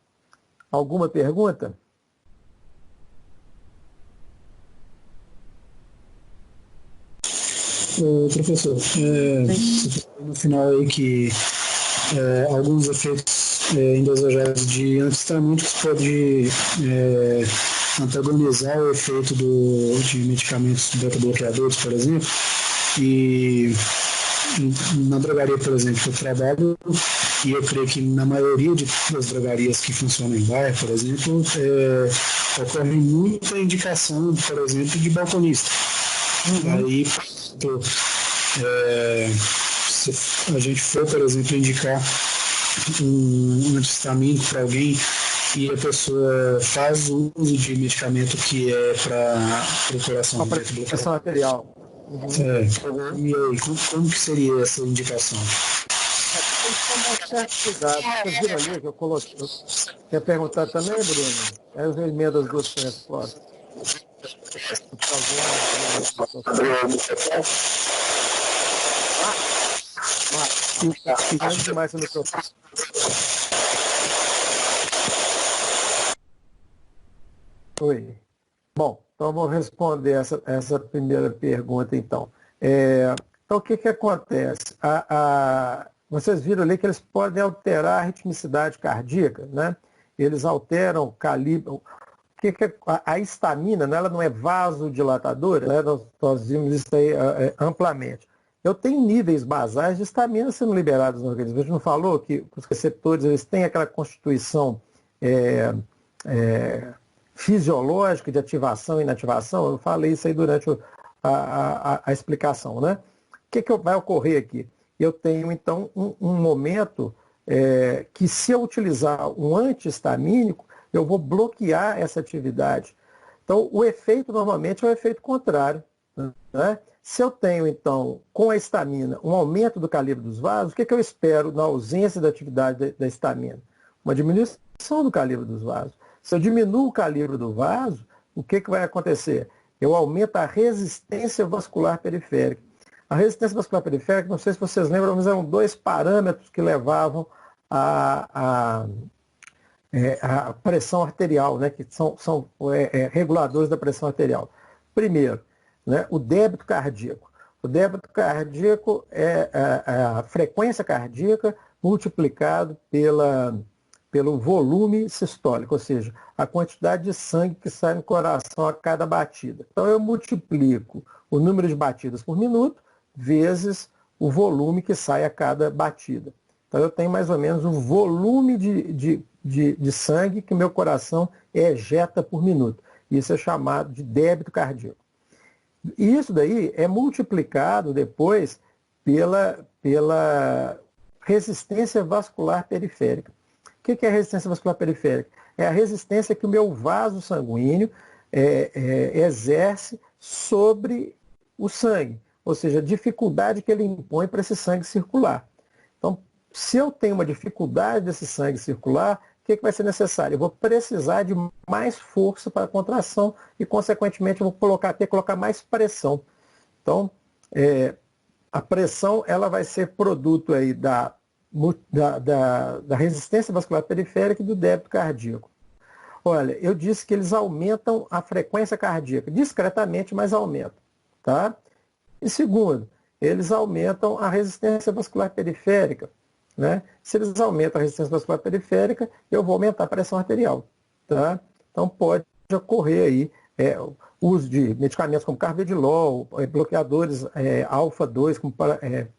A: Alguma pergunta?
C: Professor, você falou no final aí que alguns efeitos indesejáveis de antistamínicos podem antagonizar o efeito de medicamentos beta-bloqueadores, por exemplo. E na drogaria, por exemplo, que eu trabalho, e eu creio que na maioria das drogarias que funcionam em bairro, por exemplo, ocorre muita indicação, por exemplo, de balconista. Aí, se a gente for, por exemplo, indicar um antistamínico para alguém e a pessoa faz uso de medicamento que é para o coração.
A: Pressão arterial.
C: E aí, como que seria essa indicação?
A: Tem que tomar um certo cuidado. Vocês viram ali que eu coloquei? Quer perguntar também, Bruno? Aí eu emendo as duas respostas. Por favor. Fica demais no microfone. Oi. Bom, então vou responder essa primeira pergunta, então. Então, o que acontece? Vocês viram ali que eles podem alterar a ritmicidade cardíaca, né? Eles alteram o calibre. A histamina, né, ela não é vasodilatadora, né? Nós vimos isso aí amplamente. Eu tenho níveis basais de histamina sendo liberados no organismo. A gente não falou que os receptores eles têm aquela constituição fisiológica de ativação e inativação? Eu falei isso aí durante a explicação, né? O que vai ocorrer aqui? Eu tenho, então, um momento que, se eu utilizar um antihistamínico, eu vou bloquear essa atividade. Então, o efeito, normalmente, é o efeito contrário, né? Se eu tenho, então, com a histamina, um aumento do calibre dos vasos, o que eu espero na ausência da atividade da histamina? Uma diminuição do calibre dos vasos. Se eu diminuo o calibre do vaso, o que vai acontecer? Eu aumento a resistência vascular periférica. A resistência vascular periférica, não sei se vocês lembram, mas eram dois parâmetros que levavam a pressão arterial, né, que são reguladores da pressão arterial. Primeiro, né, o débito cardíaco. O débito cardíaco é a frequência cardíaca multiplicado pelo volume sistólico, ou seja, a quantidade de sangue que sai no coração a cada batida. Então eu multiplico o número de batidas por minuto vezes o volume que sai a cada batida. Então eu tenho mais ou menos o volume de sangue que o meu coração ejeta por minuto. Isso é chamado de débito cardíaco. E isso daí é multiplicado depois pela resistência vascular periférica. O que é a resistência vascular periférica? É a resistência que o meu vaso sanguíneo exerce sobre o sangue, ou seja, a dificuldade que ele impõe para esse sangue circular. Então, se eu tenho uma dificuldade desse sangue circular, o que vai ser necessário? Eu vou precisar de mais força para a contração e, consequentemente, eu vou ter que colocar mais pressão. Então, a pressão ela vai ser produto aí da resistência vascular periférica e do débito cardíaco. Olha, eu disse que eles aumentam a frequência cardíaca, discretamente, mas aumentam. Tá? E segundo, eles aumentam a resistência vascular periférica. Né? Se eles aumentam a resistência vascular periférica, eu vou aumentar a pressão arterial. Tá? Então pode ocorrer aí o uso de medicamentos como carvedilol, bloqueadores alfa-2, como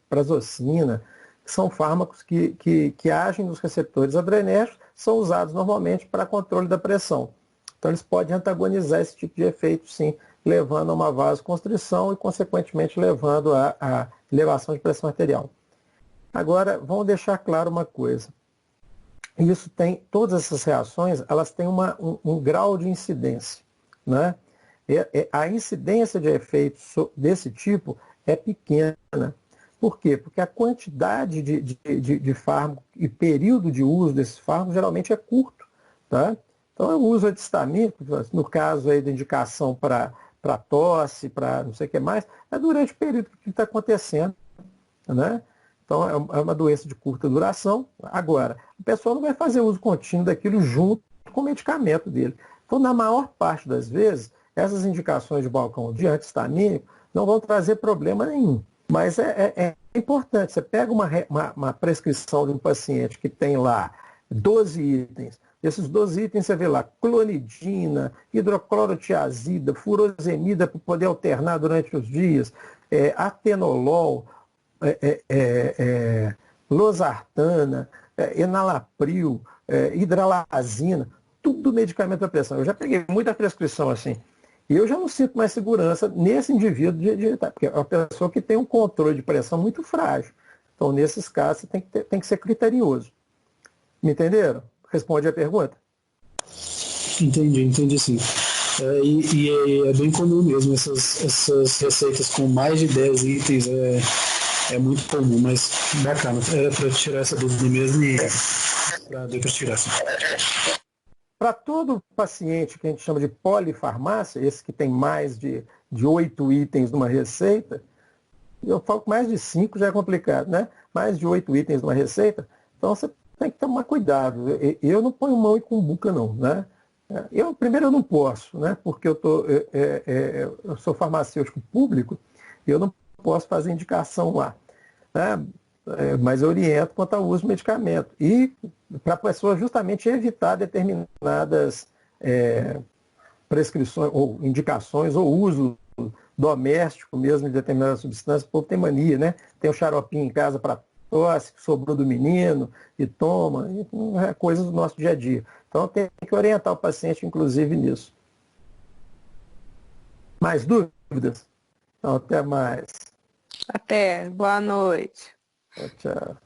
A: prazosina, que são fármacos que agem nos receptores adrenérgicos, são usados normalmente para controle da pressão. Então eles podem antagonizar esse tipo de efeito, sim, levando a uma vasoconstrição e, consequentemente, levando a elevação de pressão arterial. Agora, vamos deixar claro uma coisa. Todas essas reações, elas têm um grau de incidência. Né? A incidência de efeitos desse tipo é pequena. Por quê? Porque a quantidade de fármaco e período de uso desses fármacos geralmente é curto. Tá? Então, eu uso antihistamínico, no caso aí da indicação para tosse, para não sei o que mais, é durante o período que está acontecendo. Né? Então, é uma doença de curta duração. Agora, a pessoa não vai fazer uso contínuo daquilo junto com o medicamento dele. Então, na maior parte das vezes, essas indicações de balcão de antihistamínico não vão trazer problema nenhum. Mas é importante, você pega uma prescrição de um paciente que tem lá 12 itens, esses 12 itens você vê lá clonidina, hidroclorotiazida, furosemida para poder alternar durante os dias, atenolol, losartana, enalapril, hidralazina, tudo medicamento para pressão. Eu já peguei muita prescrição assim. E eu já não sinto mais segurança nesse indivíduo porque é uma pessoa que tem um controle de pressão muito frágil. Então, nesses casos, você tem que ser criterioso. Me entenderam? Responde a pergunta?
C: Entendi sim. E é bem comum mesmo, essas receitas com mais de 10 itens, é muito comum, mas bacana. Era para tirar essa dúvida mesmo e para depois tirar. Assim.
A: Para todo paciente que a gente chama de polifarmácia, esse que tem mais de 8 itens numa receita, eu falo que mais de 5 já é complicado, né? Mais de 8 itens numa receita, então você tem que tomar cuidado. Eu não ponho mão em cumbuca, não, né? Primeiro eu não posso, né? Porque eu sou farmacêutico público, eu não posso fazer indicação lá, né? Mas eu oriento quanto ao uso do medicamento. E para a pessoa justamente evitar determinadas prescrições ou indicações ou uso doméstico mesmo de determinadas substâncias. O povo tem mania, né? Tem o xaropinho em casa para tosse, que sobrou do menino e toma. É coisa do nosso dia a dia. Então tem que orientar o paciente, inclusive, nisso. Mais dúvidas? Então, até mais.
D: Até. Boa noite.
A: Tchau, tchau.